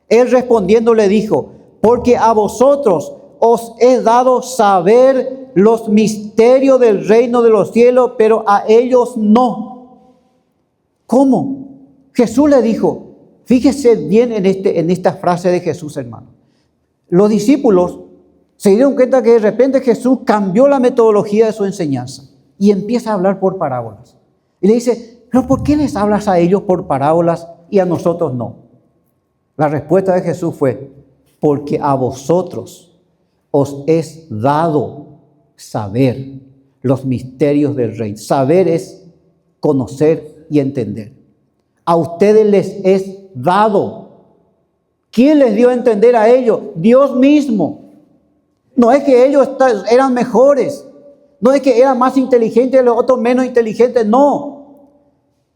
Speaker 1: Él respondiendo le dijo: porque a vosotros os he dado saber los misterios del reino de los cielos, pero a ellos no. ¿Cómo? Jesús le dijo, fíjese bien en esta frase de Jesús, hermano. Los discípulos se dieron cuenta que de repente Jesús cambió la metodología de su enseñanza y empieza a hablar por parábolas. Y le dice: ¿pero por qué les hablas a ellos por parábolas y a nosotros no? La respuesta de Jesús fue: porque a vosotros os es dado saber los misterios del reino. Saber es conocer y entender. A ustedes les es dado. ¿Quién les dio a entender a ellos? Dios mismo. No es que ellos eran mejores. No es que eran más inteligentes y los otros menos inteligentes. No.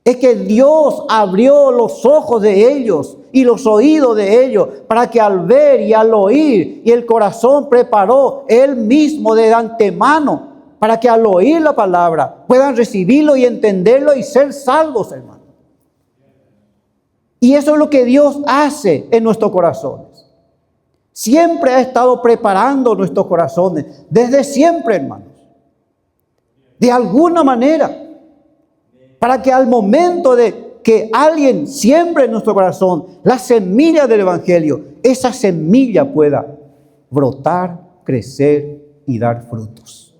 Speaker 1: Es que Dios abrió los ojos de ellos y los oídos de ellos para que al ver y al oír y el corazón preparó Él mismo de antemano para que al oír la palabra puedan recibirlo y entenderlo y ser salvos, hermano. Y eso es lo que Dios hace en nuestros corazones. Siempre ha estado preparando nuestros corazones, desde siempre, hermanos. De alguna manera, para que al momento de que alguien siembre en nuestro corazón la semilla del Evangelio, esa semilla pueda brotar, crecer y dar frutos.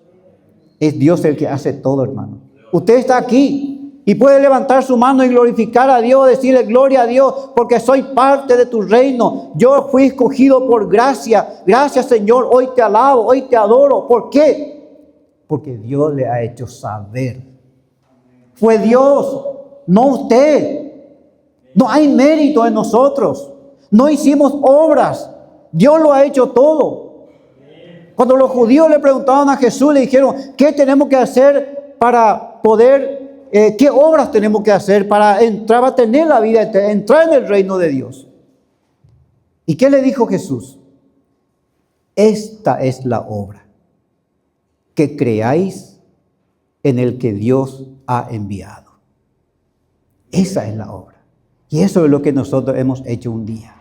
Speaker 1: Es Dios el que hace todo, hermano. Usted está aquí y puede levantar su mano y glorificar a Dios, decirle gloria a Dios, porque soy parte de tu reino. Yo fui escogido por gracia. Gracias, Señor. Hoy te alabo, hoy te adoro. ¿Por qué? Porque Dios le ha hecho saber. Fue Dios, no usted. No hay mérito en nosotros. No hicimos obras. Dios lo ha hecho todo. Cuando los judíos le preguntaban a Jesús, le dijeron, ¿qué tenemos que hacer para poder, qué obras tenemos que hacer para entrar a tener la vida, entrar en el reino de Dios? ¿Y qué le dijo Jesús? Esta es la obra, que creáis en el que Dios ha enviado. Esa es la obra. Y eso es lo que nosotros hemos hecho un día.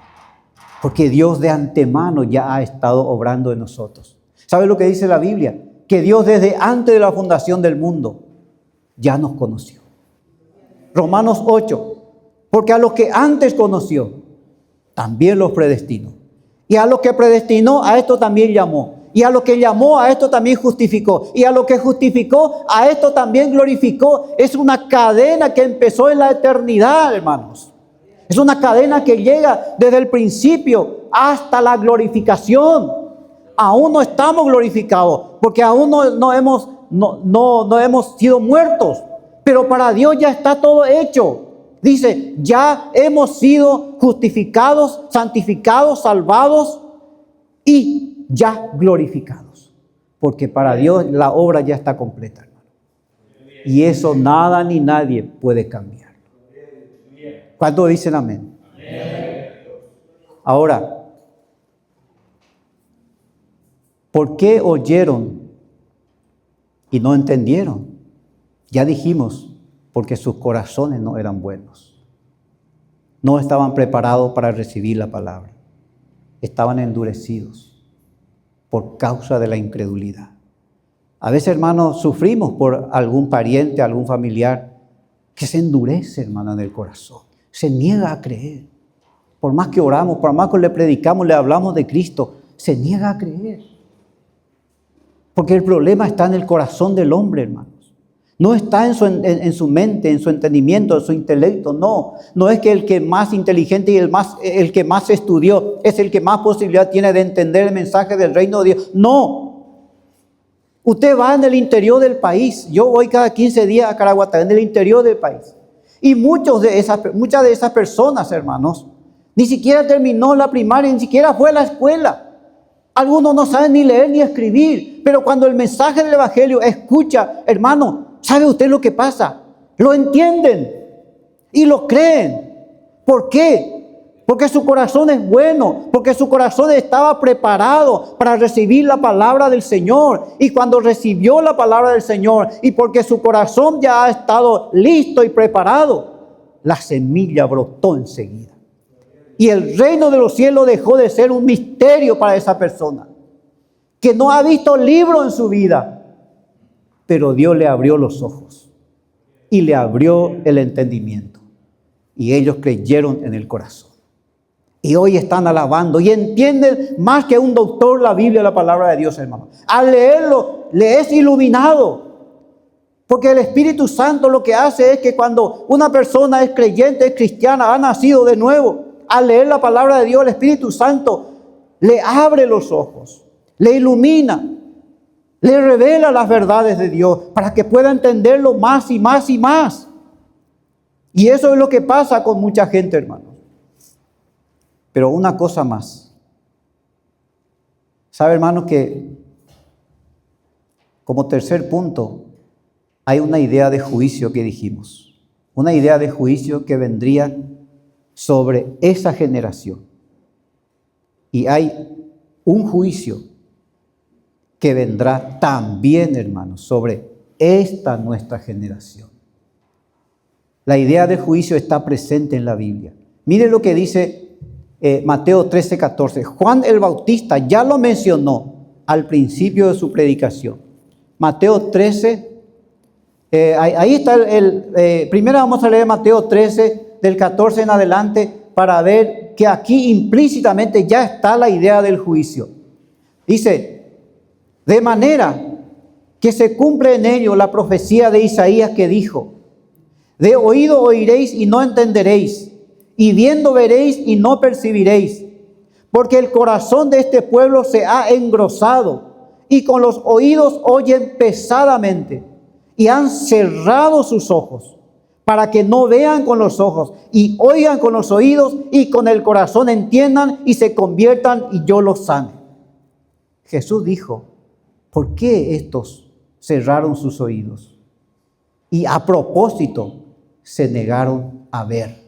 Speaker 1: Porque Dios de antemano ya ha estado obrando en nosotros. ¿Sabe lo que dice la Biblia? Que Dios desde antes de la fundación del mundo ya nos conoció. Romanos 8. Porque a los que antes conoció, también los predestinó. Y a los que predestinó, a esto también llamó. Y a lo que llamó, a esto también justificó. Y a lo que justificó, a esto también glorificó. Es una cadena que empezó en la eternidad, hermanos. Es una cadena que llega desde el principio hasta la glorificación. Aún no estamos glorificados, porque aún no hemos sido muertos. Pero para Dios ya está todo hecho. Dice, ya hemos sido justificados, santificados, salvados y ya glorificados, porque para Dios la obra ya está completa, hermano. Y eso nada ni nadie puede cambiar. ¿Cuántos dicen amén? Ahora, ¿por qué oyeron y no entendieron? Ya dijimos, porque sus corazones no eran buenos. No estaban preparados para recibir la palabra. Estaban endurecidos por causa de la incredulidad. A veces, hermanos, sufrimos por algún pariente, algún familiar que se endurece, hermano, en el corazón. Se niega a creer. Por más que oramos, por más que le predicamos, le hablamos de Cristo, se niega a creer. Porque el problema está en el corazón del hombre, hermanos. No está en su mente, en su entendimiento, en su intelecto. No es que el que más inteligente y el que más estudió es el que más posibilidad tiene de entender el mensaje del reino de Dios. No. Usted va en el interior del país. Yo voy cada 15 días a Caraguatá, en el interior del país. Y muchas de esas personas, hermanos, ni siquiera terminó la primaria, ni siquiera fue a la escuela. Algunos no saben ni leer ni escribir. Pero cuando el mensaje del Evangelio escucha, hermano, ¿sabe usted lo que pasa? Lo entienden y lo creen. ¿Por qué? Porque su corazón es bueno, porque su corazón estaba preparado para recibir la palabra del Señor. Y cuando recibió la palabra del Señor, y porque su corazón ya ha estado listo y preparado, la semilla brotó enseguida. Y el reino de los cielos dejó de ser un misterio para esa persona, que no ha visto libro en su vida. Pero Dios le abrió los ojos y le abrió el entendimiento. Y ellos creyeron en el corazón. Y hoy están alabando y entienden más que un doctor la Biblia, la palabra de Dios, hermano. Al leerlo, le es iluminado. Porque el Espíritu Santo lo que hace es que cuando una persona es creyente, es cristiana, ha nacido de nuevo, al leer la palabra de Dios, el Espíritu Santo le abre los ojos, le ilumina. Le revela las verdades de Dios para que pueda entenderlo más y más y más. Y eso es lo que pasa con mucha gente, hermano. Pero una cosa más. ¿Sabe, hermano, que como tercer punto hay una idea de juicio que dijimos? una idea de juicio que vendría sobre esa generación. Y hay un juicio que vendrá también, hermanos, sobre esta nuestra generación. La idea del juicio está presente en la Biblia. Mire lo que dice Mateo 13:14. Juan el Bautista ya lo mencionó al principio de su predicación. Mateo 13, ahí está primero vamos a leer Mateo 13, del 14 en adelante, para ver que aquí implícitamente ya está la idea del juicio. Dice, de manera que se cumple en ello la profecía de Isaías que dijo, de oído oiréis y no entenderéis, y viendo veréis y no percibiréis, porque el corazón de este pueblo se ha engrosado, y con los oídos oyen pesadamente, y han cerrado sus ojos, para que no vean con los ojos, y oigan con los oídos, y con el corazón entiendan, y se conviertan, y yo los sane. Jesús dijo, ¿por qué estos cerraron sus oídos? Y a propósito, se negaron a ver.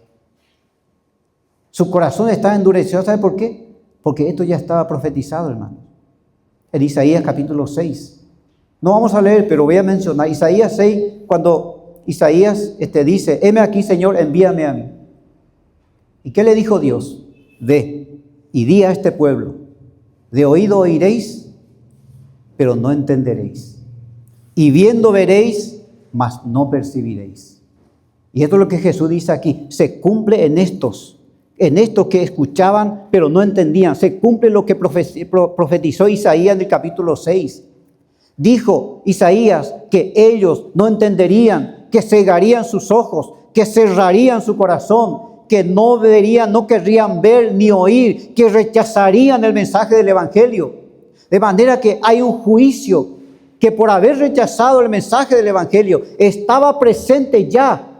Speaker 1: Su corazón estaba endurecido. ¿Sabe por qué? Porque esto ya estaba profetizado, hermano. En Isaías capítulo 6. No vamos a leer, pero voy a mencionar. Isaías 6, cuando Isaías dice, heme aquí, Señor, envíame a mí. ¿Y qué le dijo Dios? Ve y di a este pueblo, de oído oiréis, pero no entenderéis. Y viendo veréis, mas no percibiréis. Y esto es lo que Jesús dice aquí. Se cumple en estos que escuchaban, pero no entendían. Se cumple lo que profetizó Isaías en el capítulo 6. Dijo Isaías que ellos no entenderían, que cegarían sus ojos, que cerrarían su corazón, que no verían, no querrían ver ni oír, que rechazarían el mensaje del Evangelio. De manera que hay un juicio que por haber rechazado el mensaje del Evangelio estaba presente ya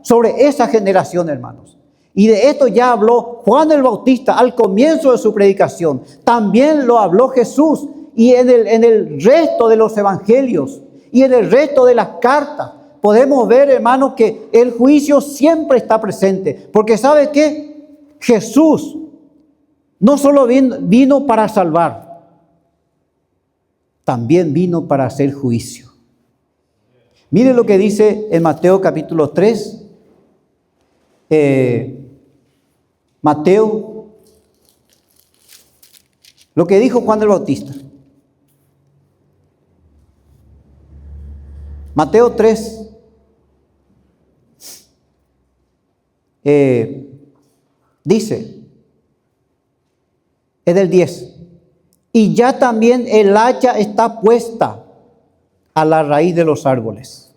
Speaker 1: sobre esa generación, hermanos. Y de esto ya habló Juan el Bautista al comienzo de su predicación. También lo habló Jesús y en el resto de los evangelios y en el resto de las cartas. Podemos ver, hermanos, que el juicio siempre está presente. Porque ¿sabe qué? Jesús no solo vino para salvar, también vino para hacer juicio. Mire lo que dice en Mateo capítulo 3. Mateo, lo que dijo Juan el Bautista. Mateo 3. Dice, es del 10. Y ya también el hacha está puesta a la raíz de los árboles.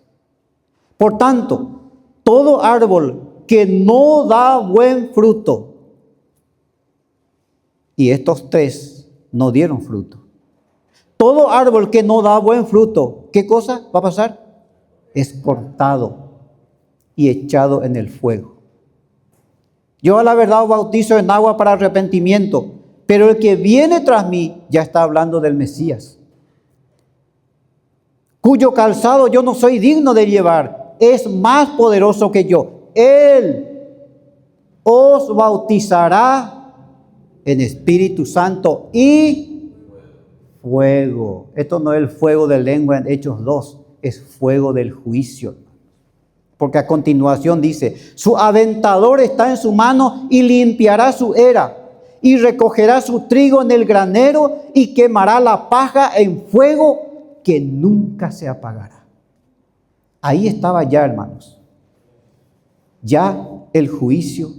Speaker 1: Por tanto, todo árbol que no da buen fruto, y estos tres no dieron fruto. Todo árbol que no da buen fruto, ¿qué cosa va a pasar? Es cortado y echado en el fuego. Yo a la verdad os bautizo en agua para arrepentimiento, pero el que viene tras mí ya está hablando del Mesías, cuyo calzado yo no soy digno de llevar, es más poderoso que yo. Él os bautizará en Espíritu Santo y fuego. Esto no es el fuego de lengua en Hechos 2, es fuego del juicio. Porque a continuación dice, su aventador está en su mano y limpiará su era y recogerá su trigo en el granero y quemará la paja en fuego que nunca se apagará. Ahí estaba ya, hermanos, ya el juicio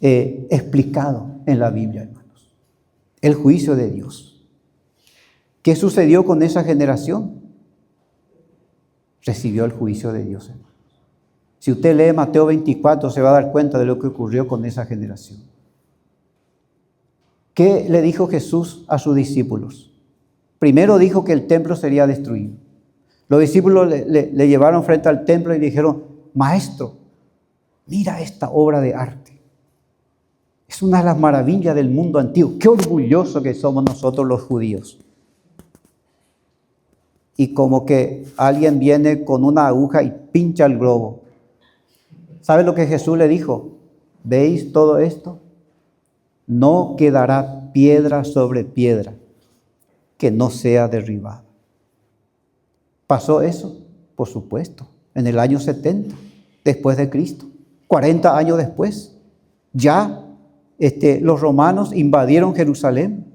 Speaker 1: explicado en la Biblia, hermanos. El juicio de Dios. ¿Qué sucedió con esa generación? Recibió el juicio de Dios, hermanos. Si usted lee Mateo 24, se va a dar cuenta de lo que ocurrió con esa generación. ¿Qué le dijo Jesús a sus discípulos? Primero dijo que el templo sería destruido. Los discípulos le llevaron frente al templo y le dijeron, Maestro, mira esta obra de arte. Es una de las maravillas del mundo antiguo. Qué orgulloso que somos nosotros los judíos. y como que alguien viene con una aguja y pincha el globo. ¿Sabe lo que Jesús le dijo? ¿Veis todo esto? No quedará piedra sobre piedra que no sea derribada. ¿Pasó eso? Por supuesto, en el año 70 después de Cristo, 40 años después, ya los romanos invadieron Jerusalén.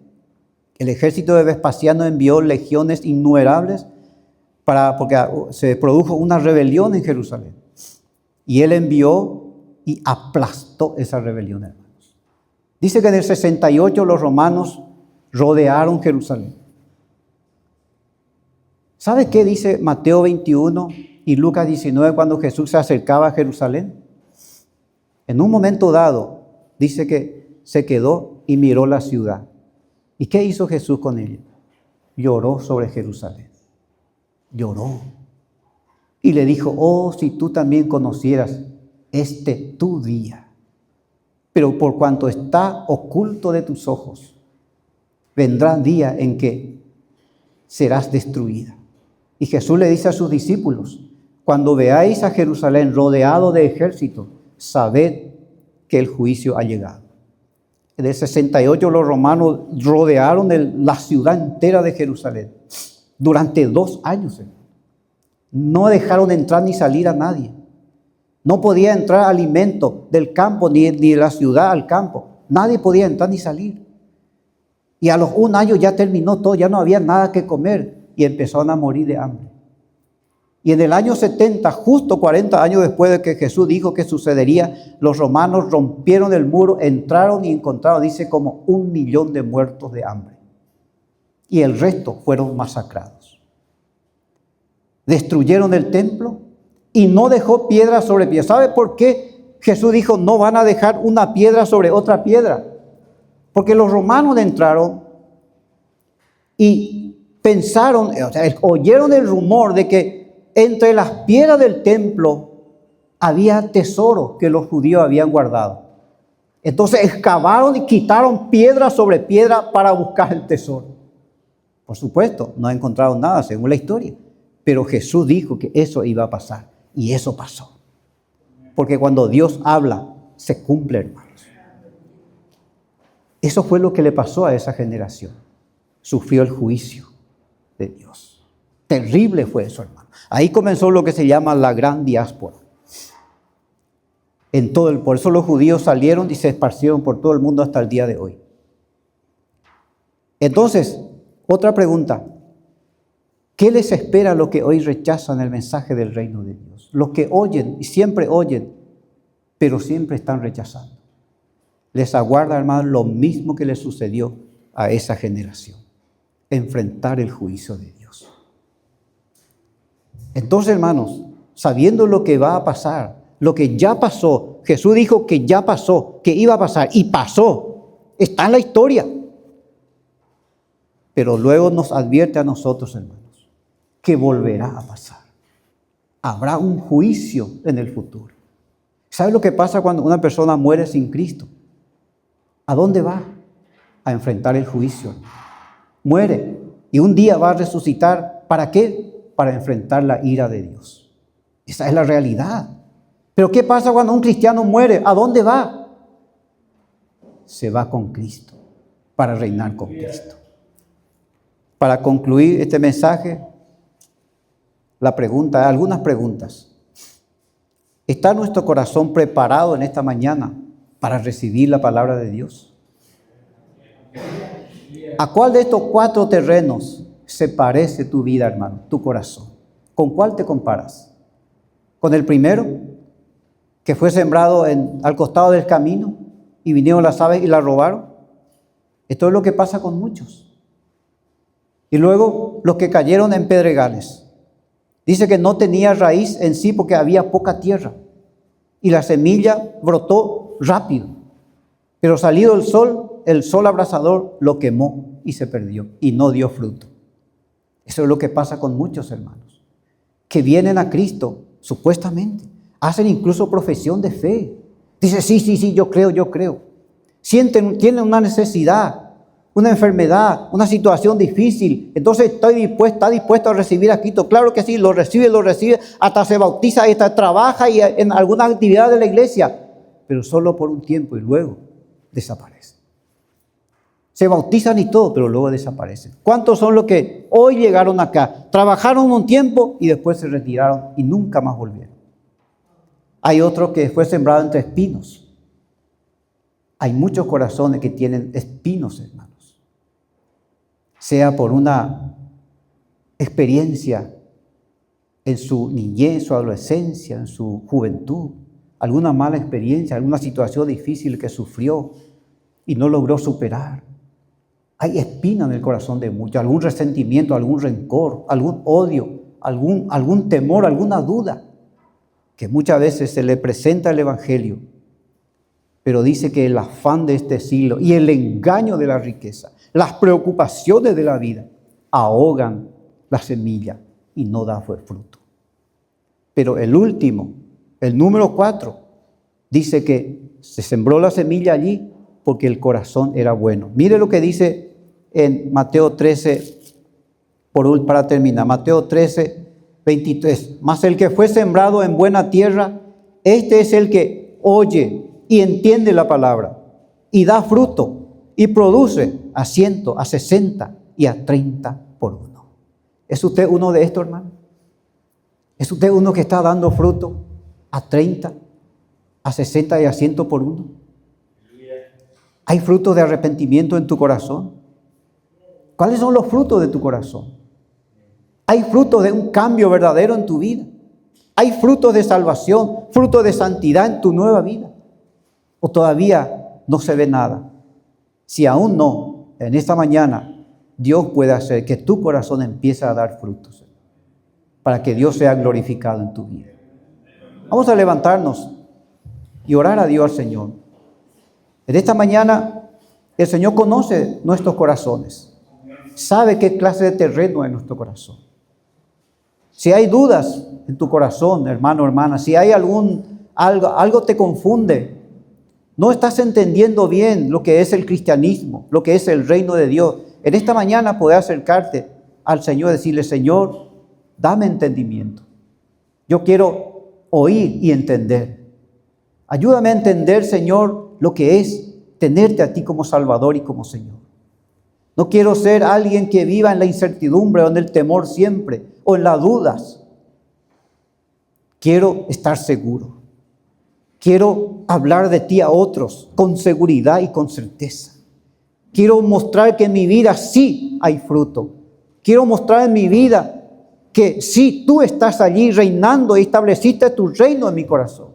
Speaker 1: El ejército de Vespasiano envió legiones innumerables porque se produjo una rebelión en Jerusalén. Y él envió y aplastó esa rebelión, hermanos. Dice que en el 68 los romanos rodearon Jerusalén. ¿Sabe qué dice Mateo 21 y Lucas 19 cuando Jesús se acercaba a Jerusalén? En un momento dado, dice que se quedó y miró la ciudad. ¿Y qué hizo Jesús con ella? Lloró sobre Jerusalén. Lloró. Y le dijo, oh, si tú también conocieras tu día. Pero por cuanto está oculto de tus ojos, vendrá día en que serás destruida. Y Jesús le dice a sus discípulos, cuando veáis a Jerusalén rodeado de ejército, sabed que el juicio ha llegado. En el 68 los romanos rodearon la ciudad entera de Jerusalén durante 2 años. No dejaron entrar ni salir a nadie. No podía entrar alimento del campo ni de la ciudad al campo. Nadie podía entrar ni salir. Y a los 1 año ya terminó todo, ya no había nada que comer y empezaron a morir de hambre. Y en el año 70, justo 40 años después de que Jesús dijo que sucedería, los romanos rompieron el muro, entraron y encontraron, dice, como 1 millón de muertos de hambre. Y el resto fueron masacrados. Destruyeron el templo y no dejó piedra sobre piedra. ¿Sabe por qué Jesús dijo no van a dejar una piedra sobre otra piedra? Porque los romanos entraron y pensaron, o sea, oyeron el rumor de que entre las piedras del templo había tesoro que los judíos habían guardado. Entonces excavaron y quitaron piedra sobre piedra para buscar el tesoro. Por supuesto, no encontraron nada según la historia, pero Jesús dijo que eso iba a pasar y eso pasó. Porque cuando Dios habla, se cumple, hermanos. Eso fue lo que le pasó a esa generación. Sufrió el juicio de Dios. Terrible fue eso, hermano. Ahí comenzó lo que se llama la gran diáspora. Por eso los judíos salieron y se esparcieron por todo el mundo hasta el día de hoy. Entonces, otra pregunta. ¿Qué les espera a los que hoy rechazan el mensaje del reino de Dios? Los que oyen y siempre oyen, pero siempre están rechazando. Les aguarda, hermano, lo mismo que les sucedió a esa generación. Enfrentar el juicio de Dios. Entonces, hermanos, sabiendo lo que va a pasar, lo que ya pasó, Jesús dijo que ya pasó, que iba a pasar y pasó, está en la historia. Pero luego nos advierte a nosotros, hermanos, que volverá a pasar. Habrá un juicio en el futuro. ¿Sabe lo que pasa cuando una persona muere sin Cristo? ¿A dónde va? A enfrentar el juicio. Muere y un día va a resucitar. ¿Para qué? Para enfrentar la ira de Dios. Esa es la realidad. Pero ¿qué pasa cuando un cristiano muere? ¿A dónde va? Se va con Cristo para reinar con Cristo. Para concluir este mensaje, algunas preguntas. ¿Está nuestro corazón preparado en esta mañana para recibir la palabra de Dios? ¿A cuál de estos 4 terrenos se parece tu vida, hermano, tu corazón? ¿Con cuál te comparas? ¿Con el primero, que fue sembrado al costado del camino y vinieron las aves y la robaron? Esto es lo que pasa con muchos. Y luego los que cayeron en pedregales. Dice que no tenía raíz en sí porque había poca tierra. Y la semilla brotó rápido. Pero salido el sol abrasador lo quemó y se perdió y no dio fruto. Eso es lo que pasa con muchos hermanos. Que vienen a Cristo, supuestamente. Hacen incluso profesión de fe. Dice, sí, yo creo. Tienen una necesidad. una enfermedad, una situación difícil. Entonces está dispuesto a recibir a Cristo. Claro que sí, lo recibe, hasta se bautiza, hasta trabaja y en alguna actividad de la iglesia, pero solo por un tiempo y luego desaparece. Se bautizan y todo, pero luego desaparecen. ¿Cuántos son los que hoy llegaron acá? Trabajaron un tiempo y después se retiraron y nunca más volvieron. Hay otro que fue sembrado entre espinos. Hay muchos corazones que tienen espinos, hermanos. Sea por una experiencia en su niñez, su adolescencia, en su juventud, alguna mala experiencia, alguna situación difícil que sufrió y no logró superar. Hay espina en el corazón de muchos, algún resentimiento, algún rencor, algún odio, algún temor, alguna duda, que muchas veces se le presenta el Evangelio, pero dice que el afán de este siglo y el engaño de la riqueza, las preocupaciones de la vida, ahogan la semilla y no da fruto. Pero el último, el número 4, dice que se sembró la semilla allí porque el corazón era bueno. Mire lo que dice en Mateo 13, para terminar, Mateo 13, 23. Mas el que fue sembrado en buena tierra, este es el que oye y entiende la palabra y da fruto y produce a 100, a 60 y a 30 por uno. ¿Es usted uno de estos, hermano? ¿Es usted uno que está dando fruto a 30, a 60 y a 100 por uno? ¿Hay frutos de arrepentimiento en tu corazón? ¿Cuáles son los frutos de tu corazón? ¿Hay frutos de un cambio verdadero en tu vida? ¿Hay frutos de salvación, frutos de santidad en tu nueva vida? ¿O todavía no se ve nada? Si aún no, en esta mañana Dios puede hacer que tu corazón empiece a dar frutos para que Dios sea glorificado en tu vida. Vamos a levantarnos y orar a Dios al Señor. En esta mañana el Señor conoce nuestros corazones, sabe qué clase de terreno es nuestro corazón. Si hay dudas en tu corazón, hermano, hermana, si hay algo te confunde, no estás entendiendo bien lo que es el cristianismo, lo que es el reino de Dios, en esta mañana puedes acercarte al Señor y decirle: Señor, dame entendimiento. Yo quiero oír y entender. Ayúdame a entender, Señor, lo que es tenerte a ti como Salvador y como Señor. No quiero ser alguien que viva en la incertidumbre o en el temor siempre, o en las dudas. Quiero estar seguro. Quiero hablar de ti a otros con seguridad y con certeza. Quiero mostrar que en mi vida sí hay fruto. Quiero mostrar en mi vida que sí, tú estás allí reinando y estableciste tu reino en mi corazón.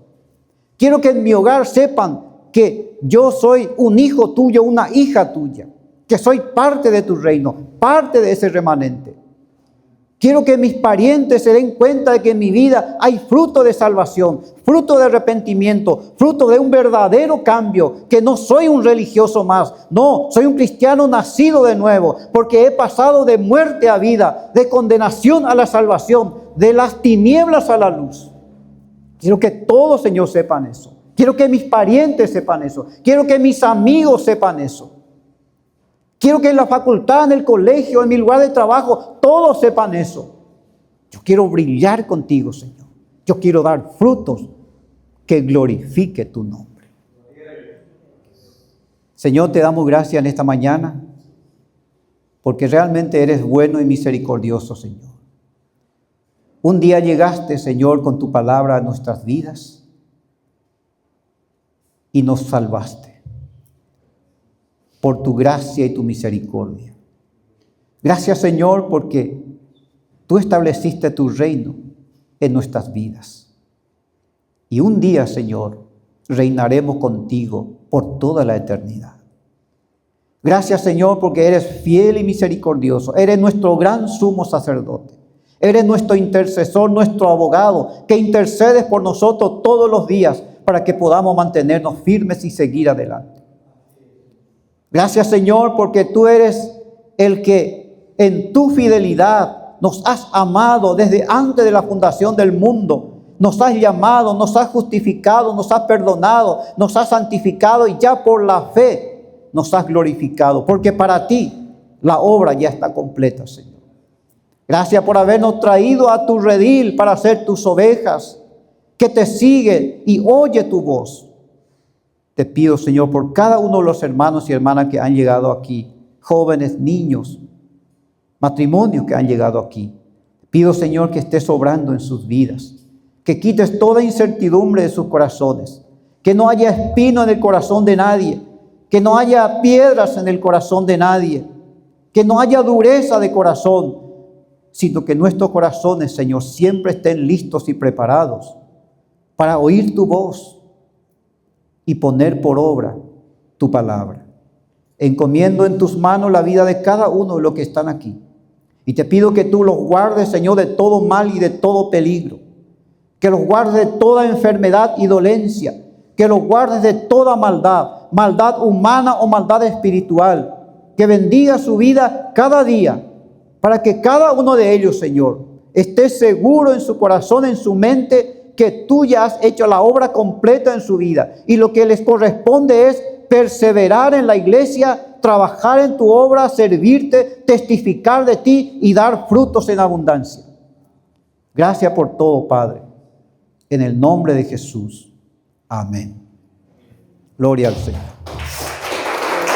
Speaker 1: Quiero que en mi hogar sepan que yo soy un hijo tuyo, una hija tuya, que soy parte de tu reino, parte de ese remanente. Quiero que mis parientes se den cuenta de que en mi vida hay fruto de salvación, fruto de arrepentimiento, fruto de un verdadero cambio, que no soy un religioso más, no, soy un cristiano nacido de nuevo, porque he pasado de muerte a vida, de condenación a la salvación, de las tinieblas a la luz. Quiero que todos, Señor, sepan eso. Quiero que mis parientes sepan eso. Quiero que mis amigos sepan eso. Quiero que en la facultad, en el colegio, en mi lugar de trabajo, todos sepan eso. Yo quiero brillar contigo, Señor. Yo quiero dar frutos que glorifique tu nombre. Señor, te damos gracias en esta mañana porque realmente eres bueno y misericordioso, Señor. Un día llegaste, Señor, con tu palabra a nuestras vidas y nos salvaste por tu gracia y tu misericordia. Gracias, Señor, porque tú estableciste tu reino en nuestras vidas. Y un día, Señor, reinaremos contigo por toda la eternidad. Gracias, Señor, porque eres fiel y misericordioso. Eres nuestro gran sumo sacerdote. Eres nuestro intercesor, nuestro abogado, que intercedes por nosotros todos los días para que podamos mantenernos firmes y seguir adelante. Gracias, Señor, porque tú eres el que en tu fidelidad nos has amado desde antes de la fundación del mundo. Nos has llamado, nos has justificado, nos has perdonado, nos has santificado y ya por la fe nos has glorificado, porque para ti la obra ya está completa, Señor. Gracias por habernos traído a tu redil para ser tus ovejas, que te siguen y oye tu voz. Te pido, Señor, por cada uno de los hermanos y hermanas que han llegado aquí, jóvenes, niños, matrimonios que han llegado aquí. Te pido, Señor, que estés obrando en sus vidas, que quites toda incertidumbre de sus corazones, que no haya espino en el corazón de nadie, que no haya piedras en el corazón de nadie, que no haya dureza de corazón, sino que nuestros corazones, Señor, siempre estén listos y preparados para oír tu voz y poner por obra tu palabra. Encomiendo en tus manos la vida de cada uno de los que están aquí. Y te pido que tú los guardes, Señor, de todo mal y de todo peligro. Que los guardes de toda enfermedad y dolencia. Que los guardes de toda maldad, maldad humana o maldad espiritual. Que bendiga su vida cada día, para que cada uno de ellos, Señor, esté seguro en su corazón, en su mente, que tú ya has hecho la obra completa en su vida. Y lo que les corresponde es perseverar en la iglesia, trabajar en tu obra, servirte, testificar de ti y dar frutos en abundancia. Gracias por todo, Padre. En el nombre de Jesús. Amén. Gloria al Señor.